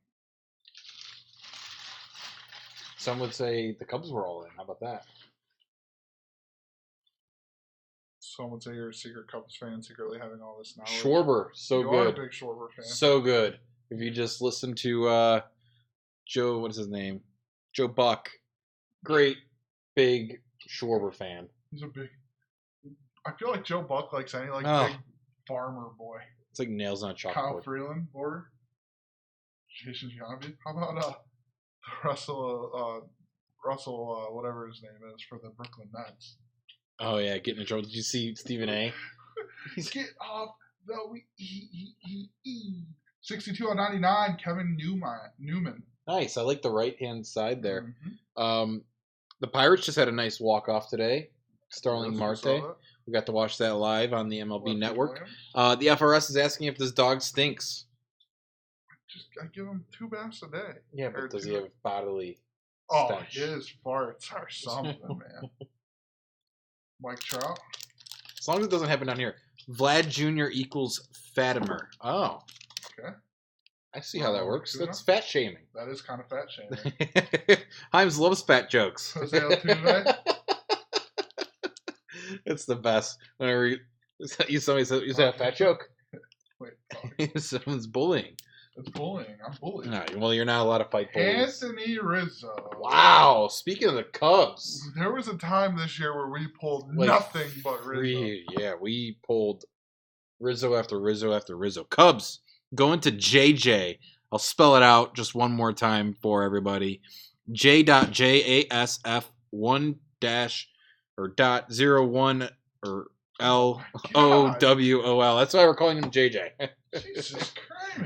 Some would say the Cubs were all in. How about that? Some would say you're a secret Cubs fan, secretly having all this knowledge. Schwarber, so you good. are a big Schwarber fan. So good. If you just listen to Joe, what is his name? Joe Buck. Great, big Schwarber fan. He's a big. I feel like Joe Buck likes any big farmer boy. It's like nails on a chalkboard. Kyle Freeland or Jason Giambi. How about Russell, whatever his name is, for the Brooklyn Nets? Oh yeah, getting in trouble. Did you see Stephen A? He's get off the 62 on 99. Kevin Newman. Nice. I like the right hand side there. Mm-hmm. The Pirates just had a nice walk off today. Starling Marte. We got to watch that live on the MLB Network. The FRS is asking if this dog stinks. I give him 2 baths a day. Yeah, but does he have bodily stench? His farts are something, man. Mike Trout. As long as it doesn't happen down here. Vlad Jr. equals Fatimer. Oh. Okay. I see how that works. That's fat shaming. That is kind of fat shaming. Himes loves fat jokes. Jose Altuve. It's the best. Whenever somebody says you say a fat joke, Wait, someone's bullying. It's bullying. I'm bullying. No, well, you're not allowed to fight bullies. Anthony Rizzo. Wow. Speaking of the Cubs, there was a time this year where we pulled nothing but Rizzo. Yeah, we pulled Rizzo after Rizzo after Rizzo. Cubs going to JJ. I'll spell it out just one more time for everybody. J.JASF1 dash or dot 01 or LOWOL. That's why we're calling him JJ. Jesus Christ.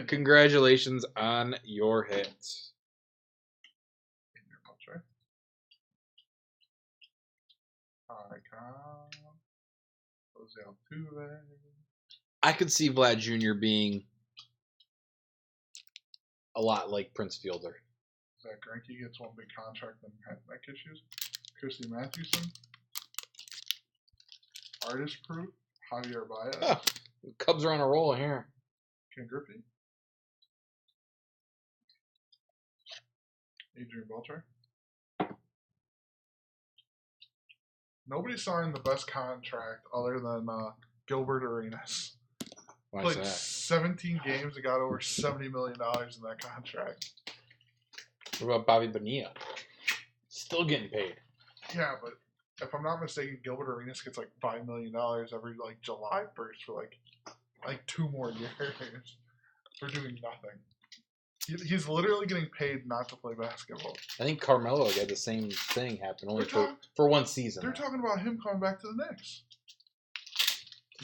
Congratulations on your hit. I could see Vlad Jr. being a lot like Prince Fielder. Zach Greinke gets one big contract and had neck issues. Christy Mathewson. Artist Proof. Javier Baez. Oh, Cubs are on a roll here. Ken Griffey. Adrian Beltre. Nobody signed the best contract other than Gilbert Arenas. Why Played 17 games and got over $70 million in that contract. What about Bobby Bonilla? Still getting paid. Yeah, but if I'm not mistaken, Gilbert Arenas gets like $5 million every like July 1st for like 2 more years for doing nothing. He's literally getting paid not to play basketball. I think Carmelo had the same thing happen only for one season. They're talking about him coming back to the Knicks.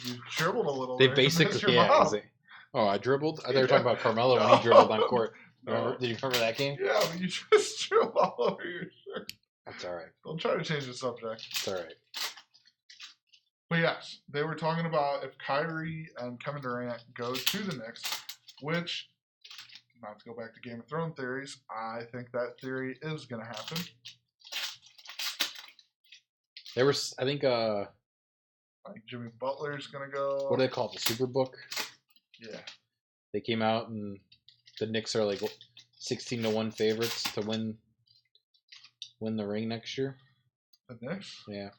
You dribbled a little. They basically, yeah. I dribbled? I thought they were talking about Carmelo when he dribbled on court. Did you remember that game? Yeah, but you just dribbled all over your shirt. That's all right. Don't try to change the subject. It's all right. But yes, they were talking about if Kyrie and Kevin Durant go to the Knicks, which, not to go back to Game of Thrones theories, I think that theory is going to happen. There was, I think, like Jimmy Butler's going to go. What do they call it? The Superbook? Yeah. They came out and the Knicks are like 16-1 favorites to win the ring next year. The Knicks? Yeah.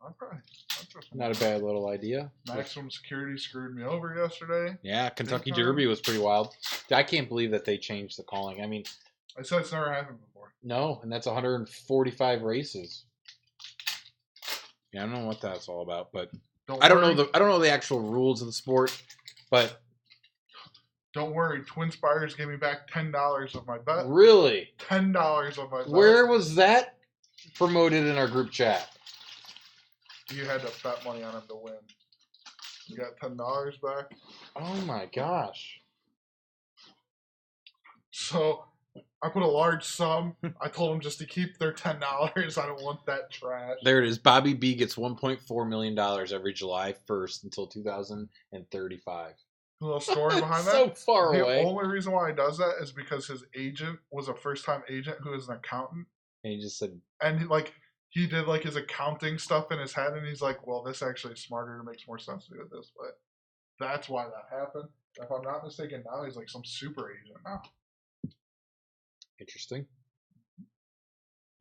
Okay. Not a bad little idea. Maximum Security screwed me over yesterday. Yeah, Kentucky Derby was pretty wild. I can't believe that they changed the calling. I mean, I said it's never happened before. No, and that's 145 races. Yeah, I don't know what that's all about, but I don't know the actual rules of the sport, but don't worry, Twin Spires gave me back $10 of my bet. Really? $10 of my bet. Where was that promoted in our group chat? You had to bet money on him to win. You got $10 back. Oh my gosh. So I put a large sum. I told him just to keep their $10. I don't want that trash. There it is. Bobby B gets $1.4 million every July 1st until 2035. A little story behind that. So far away. The only reason why he does that is because his agent was a first-time agent who is an accountant. And he just said... And he did like his accounting stuff in his head, and he's like, well, this actually is smarter. It makes more sense to do it this way. That's why that happened. If I'm not mistaken, now he's like some super agent now. Interesting.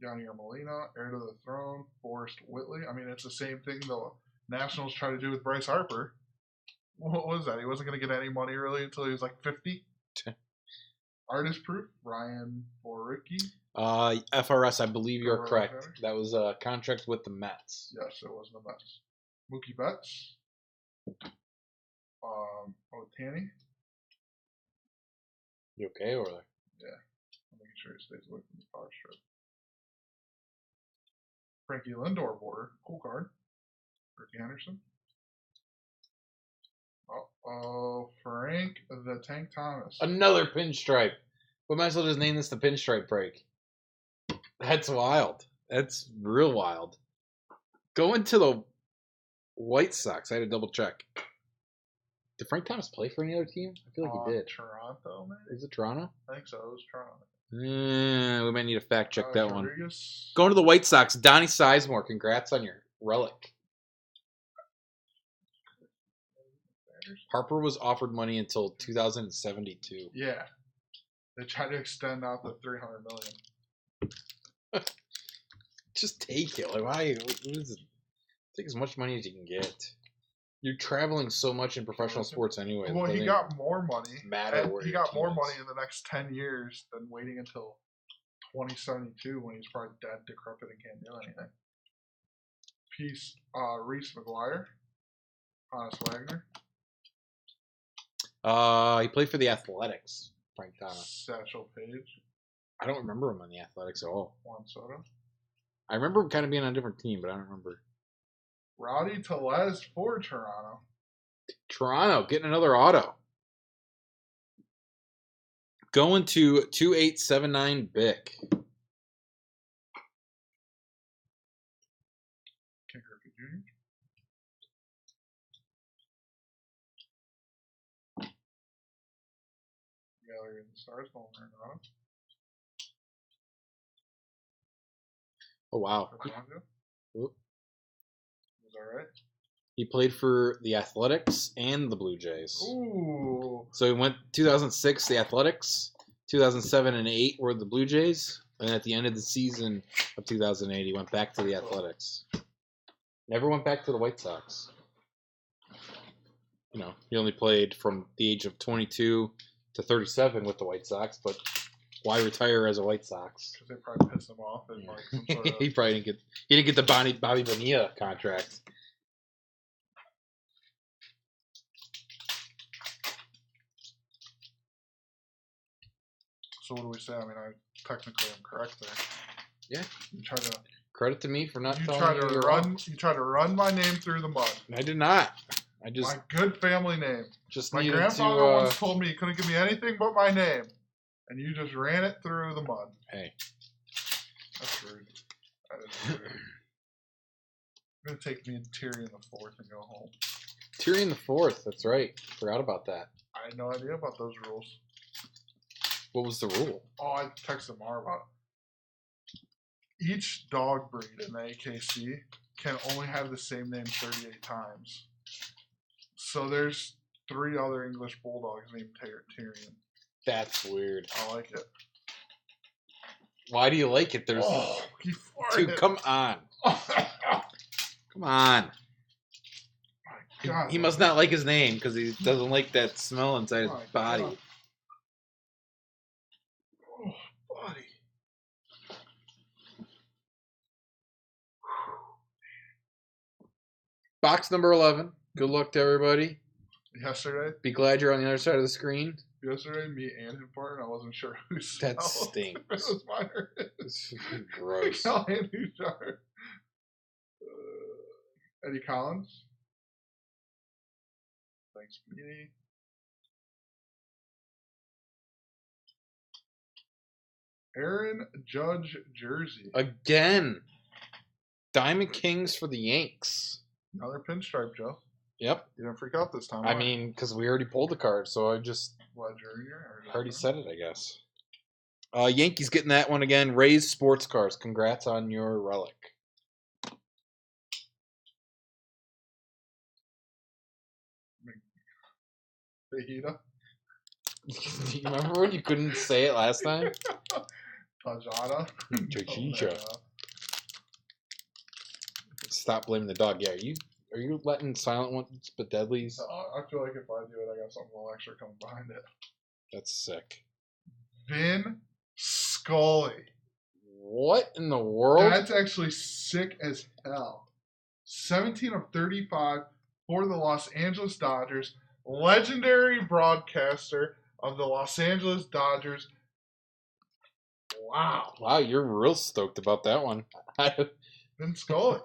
Yadier Molina, heir to the throne, Forrest Whitley. I mean, it's the same thing the Nationals try to do with Bryce Harper. What was that? He wasn't going to get any money really until he was like 50. Artist Proof, Ryan Boricki. FRS, I believe you're correct. That was a contract with the Mets. Yes, it was the Mets. Mookie Betts. Otani. You okay over there? Yeah. I'm making sure he stays away from the power strip. Frankie Lindor border. Cool card. Ricky Henderson. Frank the Tank Thomas. Another pinstripe. We might as well just name this the pinstripe break. That's wild. That's real wild. Going to the White Sox. I had to double check. Did Frank Thomas play for any other team? I feel like he did. Toronto, maybe? Is it Toronto? I think so. It was Toronto. We might need to fact check that one. Rodriguez. Going to the White Sox, Donnie Sizemore. Congrats on your relic. Harper was offered money until 2072. Yeah. They tried to extend out the $300 million. Just take it. Like, why? What is it? Take as much money as you can get. You're traveling so much in professional sports anyway. Well, he got more money. He got more money in the next 10 years than waiting until 2072 when he's probably dead, decrepit, and can't do anything. Peace, Reese McGuire, Honest Wagner. He played for the Athletics, Frank Thomas. Satchel Paige. I don't remember him on the Athletics at all. Juan Soto. I remember him kind of being on a different team, but I don't remember. Rowdy Tellez for Toronto. Toronto getting another auto. Going to 2879 Bick. Ken Griffey Jr. Gallery of the Stars, Bowman Arenado. Oh, wow. Was that right? He played for the Athletics and the Blue Jays. Ooh. So he went 2006, the Athletics. 2007 and 8 were the Blue Jays. And at the end of the season of 2008, he went back to the Athletics. Never went back to the White Sox. You know, he only played from the age of 22 to 37 with the White Sox, but why retire as a White Sox? Because they probably pissed him off. And like some sort of... he probably didn't get the Bobby Bonilla contract. So what do we say? I mean, I technically am correct there. Yeah. You try to credit to me for not. You telling try me to you're run. wrong. You try to run my name through the mud. I did not. I just my good family name. Just my needed grandfather to, once told me he couldn't give me anything but my name, and you just ran it through the mud. Hey, that's rude. That is rude. I'm gonna take me and Tyrion the Fourth and go home. Tyrion the Fourth. That's right. Forgot about that. I had no idea about those rules. What was the rule? Oh, I texted Mar about it. Each dog breed in the AKC can only have the same name 38 times. So there's 3 other English bulldogs named Tyrion. That's weird. I like it. Why do you like it? There's he farted. Dude, come on. Come on. My God, he must not like his name because he doesn't like that smell inside his body. God. Oh, buddy. Box number 11. Good luck to everybody. Yesterday? Be glad you're on the other side of the screen. Yesterday, me and him farted, and I wasn't sure who That stinks. It was mine or his. Gross. Callahan, Eddie Collins. Thanks, Panini. Aaron Judge jersey. Again. Diamond Kings for the Yanks. Another pinstripe, Joe. Yep. You didn't freak out this time. I mean, because we already pulled the card, so I just already said it, I guess. Yankees getting that one again. Rays Sports Cars. Congrats on your relic. Fajita. Do you remember when you couldn't say it last time? Tajada. Stop blaming the dog. Yeah, are you letting silent ones but deadlies? I feel like if I do it, I got something a little extra coming behind it. That's sick. Vin Scully. What in the world? That's actually sick as hell. 17 of 35 for the Los Angeles Dodgers. Legendary broadcaster of the Los Angeles Dodgers. Wow. Wow, you're real stoked about that one. Vin Scully.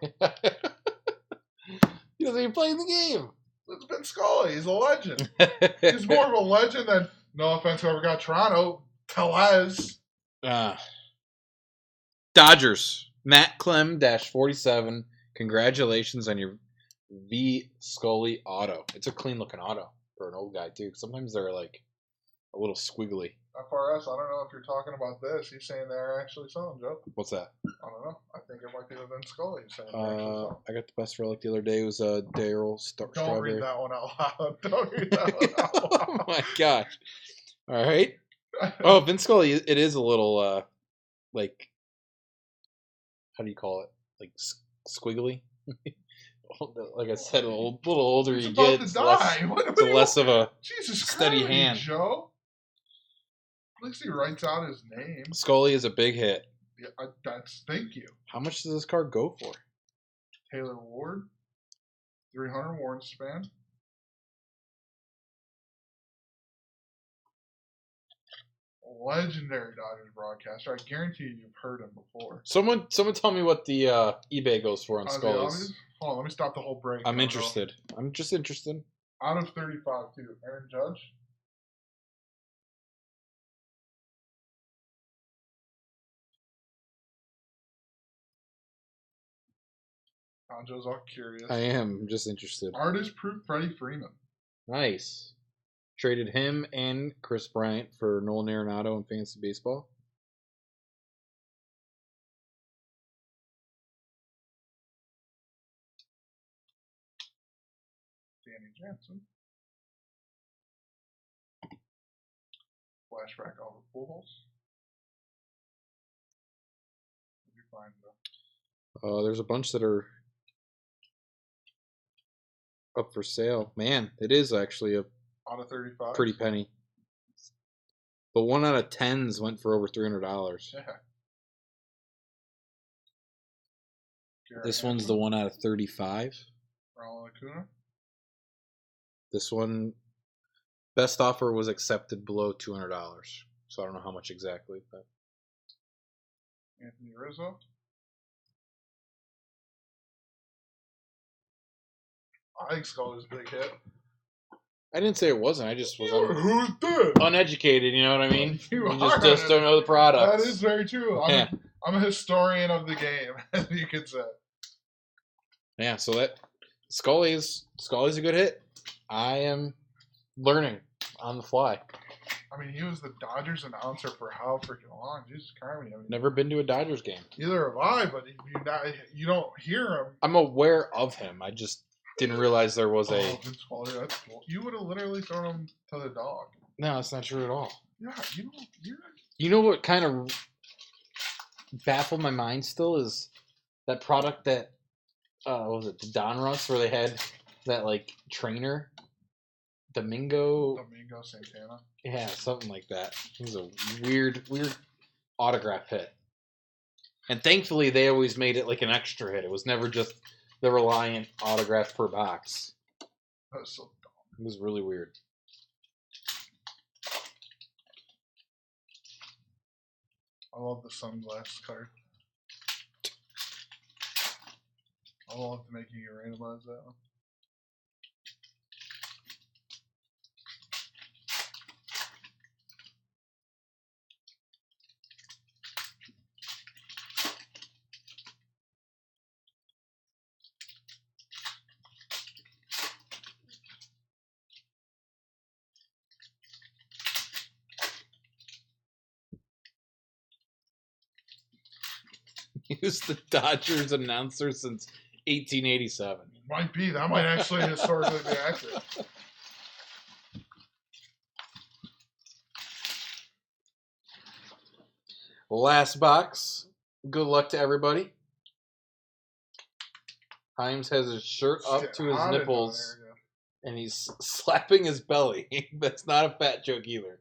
He doesn't even play the game. It's Vin Scully. He's a legend. He's more of a legend than, no offense, whoever got Toronto, Tellez. Dodgers. Matt Clem -47. Congratulations on your V Scully auto. It's a clean looking auto. for an old guy too. Sometimes they're like a little squiggly. FRS, I don't know if you're talking about this. He's saying they're actually selling, Joe. What's that? I don't know. I think it might be the Vince Scully saying they're actually selling. I got the best relic the other day. It was Daryl Don't Strawberry. read that one out loud. Don't read that one out loud. Oh my gosh! All right. Oh, Vince Scully. It is a little like, how do you call it? Like squiggly. Like I said, a little older He's you about get, to it's die. less of a Jesus steady Christ, hand. Joe. At least he writes out his name. Scully is a big hit. Yeah, thank you. How much does this card go for? Taylor Ward, 300 warrant span. Legendary Dodgers broadcaster. I guarantee you've heard him before. Someone tell me what the eBay goes for on Scully's. Hold on, let me stop the whole break. I'm interested. I'm just interested. Out of 35 too. Aaron Judge. Joe's all curious. I am. I'm just interested. Artist proof Freddie Freeman. Nice. Traded him and Chris Bryant for Nolan Arenado in fantasy baseball. Danny Jansen. Flashback Albert Pujols. What did you find though? There's a bunch that are up for sale. Man, it is actually a out of 35. Pretty penny. But 1 out of 10s went for over $300. Yeah. This one's the 1 out of 35. Ronald Acuna. This one, best offer was accepted below $200. So I don't know how much exactly, but Anthony Rizzo. I think Scully's a big hit. I didn't say it wasn't. I just was Who's this? uneducated. You know what I mean? You just don't know the products. That is very true. I'm a historian of the game, as you could say. Yeah. So that Scully's a good hit. I am learning on the fly. I mean, he was the Dodgers announcer for how freaking long? Jesus Christ! I mean, Never been to a Dodgers game. Neither have I, but you don't hear him. I'm aware of him. I just didn't realize there was a. Vince Scully, that's cool. You would have literally thrown him to the dog. No, that's not true at all. Yeah, You know what kind of baffled my mind still is that product that what was it, the Donruss, where they had that like trainer, Domingo Santana. Yeah, something like that. It was a weird autograph hit. And thankfully, they always made it like an extra hit. It was never just the reliant autograph per box. That was so dumb. It was really weird. I love the sunglasses card. I love making you randomize that one. He was the Dodgers announcer since 1887. Might be. That might actually historically be accurate. Last box. Good luck to everybody. Himes has his shirt up to his nipples, and he's slapping his belly. That's not a fat joke either.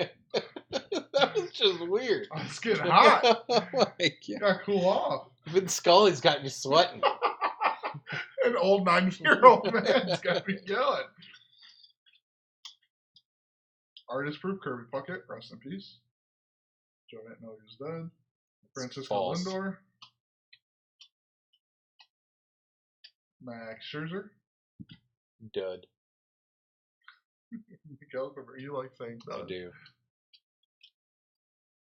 That was just weird. Oh, it's getting hot. Oh my God. You gotta cool off. Vince Scully's got you sweating. An old 90-year-old man's got me yelling. Artist proof Kirby Puckett, rest in peace. Joe Manganiello's dead. Francisco Lindor. Max Scherzer. Dud. You like saying dud. I do.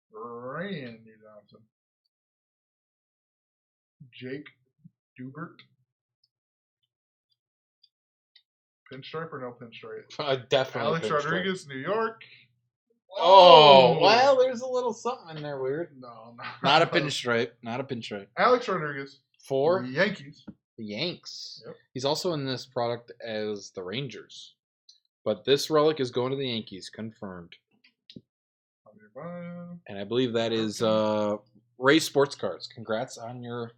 Randy Johnson. Jake Dubert. Pinstripe or no pinstripe? Definitely Alex pinstripe. Rodriguez, New York. Oh, well, there's a little something in there weird. No, Not a pinstripe. Not a pinstripe. Alex Rodriguez. For Yankees. the Yanks. Yep. He's also in this product as the Rangers. But this relic is going to the Yankees, confirmed. And I believe that is Ray Sports Cards. Congrats on your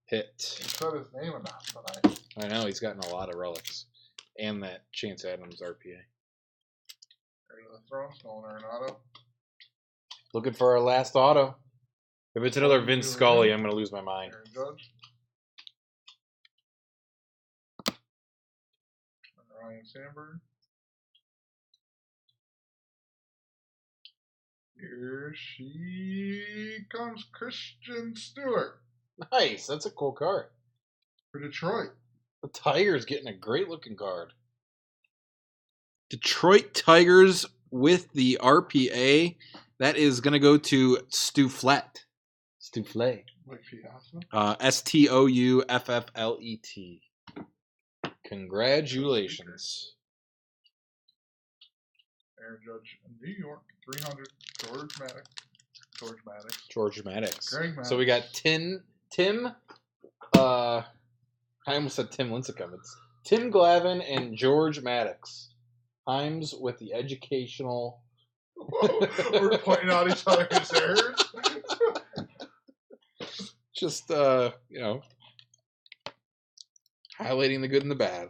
hit. He said his name enough tonight. I know, he's gotten a lot of relics. And that Chance Adams RPA. There's the throw, Nolan Arenado. Looking for our last auto. If it's another Vince Scully, I'm going to lose my mind. Aaron Judge. Ryan Sandberg. Here she comes, Christian Stewart. Nice, that's a cool card. For Detroit. The Tigers getting a great looking card. Detroit Tigers with the RPA. That is going to go to Stouflet. Stouflet. Like Fiasco. Stoufflet. Congratulations. Aaron Judge, New York, 300. George Maddox. Greg Maddox. So we got Tim. I almost said Tim Lincecum. It's Tim Glavine and George Maddox. Himes with the educational. Whoa, we're pointing out each other's errors. Just highlighting the good and the bad.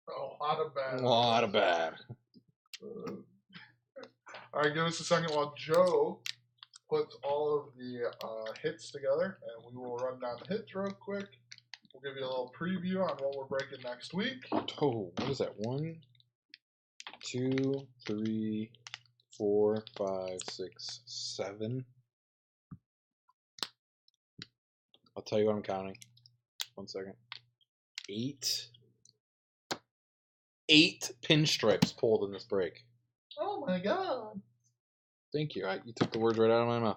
A lot of bad. A lot of bad. All right, give us a second while Joe puts all of the hits together, and we will run down the hits real quick. We'll give you a little preview on what we're breaking next week. Oh, what is that? 1, 2, 3, 4, 5, 6, 7. I'll tell you what I'm counting. 1 second. 8. 8 pinstripes pulled in this break. Oh my god. Thank you. You took the words right out of my mouth.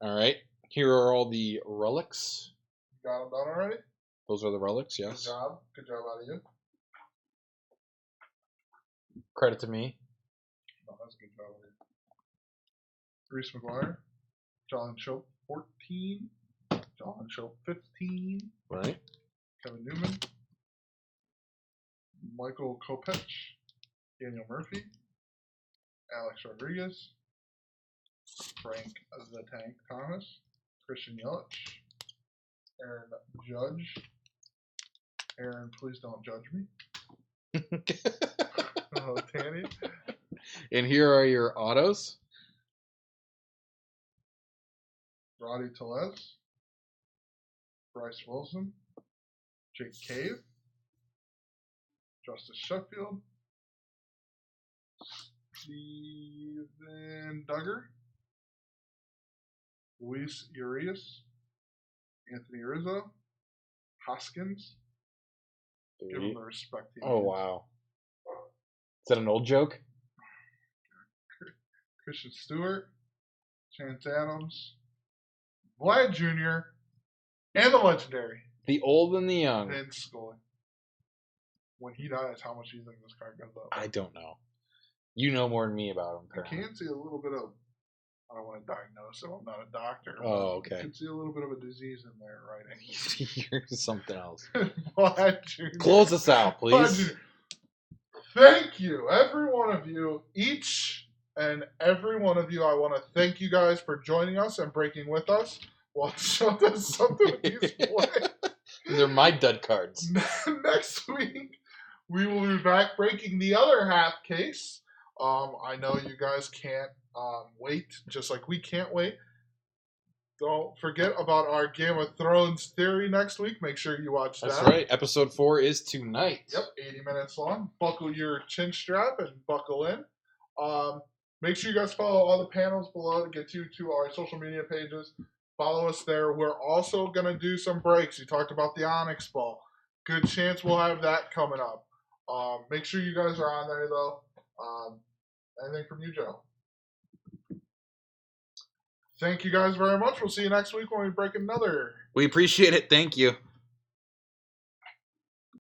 All right. Here are all the relics. Got them done already? Those are the relics, yes. Good job. Good job out of you. Credit to me. Oh, that's a good job out of you. Reese McGuire. John Schultz, 14. John Schultz, 15. Right. Kevin Newman. Michael Kopech. Daniel Murphy. Alex Rodriguez. Frank the Tank Thomas. Christian Yelich. Aaron Judge. Aaron, please don't judge me. Tanny. And here are your autos. Roddy Tellez. Bryce Wilson. Jake Cave. Justice Sheffield. Steven Duggar. Luis Urias. Anthony Rizzo. Hoskins. Give him the respect he Oh, needs. wow. Is that an old joke? Christian Stewart. Chance Adams. Vlad Jr. And the legendary. The old and the young. Vince Scully. When he dies, how much do you think this card goes up? I don't know. You know more than me about him. I Apparently. can see a little bit of, I don't want to diagnose him, I'm not a doctor. Oh, okay. I can see a little bit of a disease in there writing. You're something else. Vlad Jr. Close us out, please. Vlad Jr. Thank you, every one of you, each and every one of you. I want to thank you guys for joining us and breaking with us. Well, show us something with these boys. They're my dud cards. Next week, we will be back breaking the other half case. I know you guys can't wait, just like we can't wait. Don't forget about our Game of Thrones theory next week. Make sure you watch that. That's right. Episode 4 is tonight. Yep, 80 minutes long. Buckle your chin strap and buckle in. Make sure you guys follow all the panels below to get you to our social media pages. Follow us there. We're also going to do some breaks. You talked about the Onyx Ball. Good chance we'll have that coming up. Make sure you guys are on there, though. Anything from you, Joe? Thank you guys very much. We'll see you next week when we break another. We appreciate it. Thank you.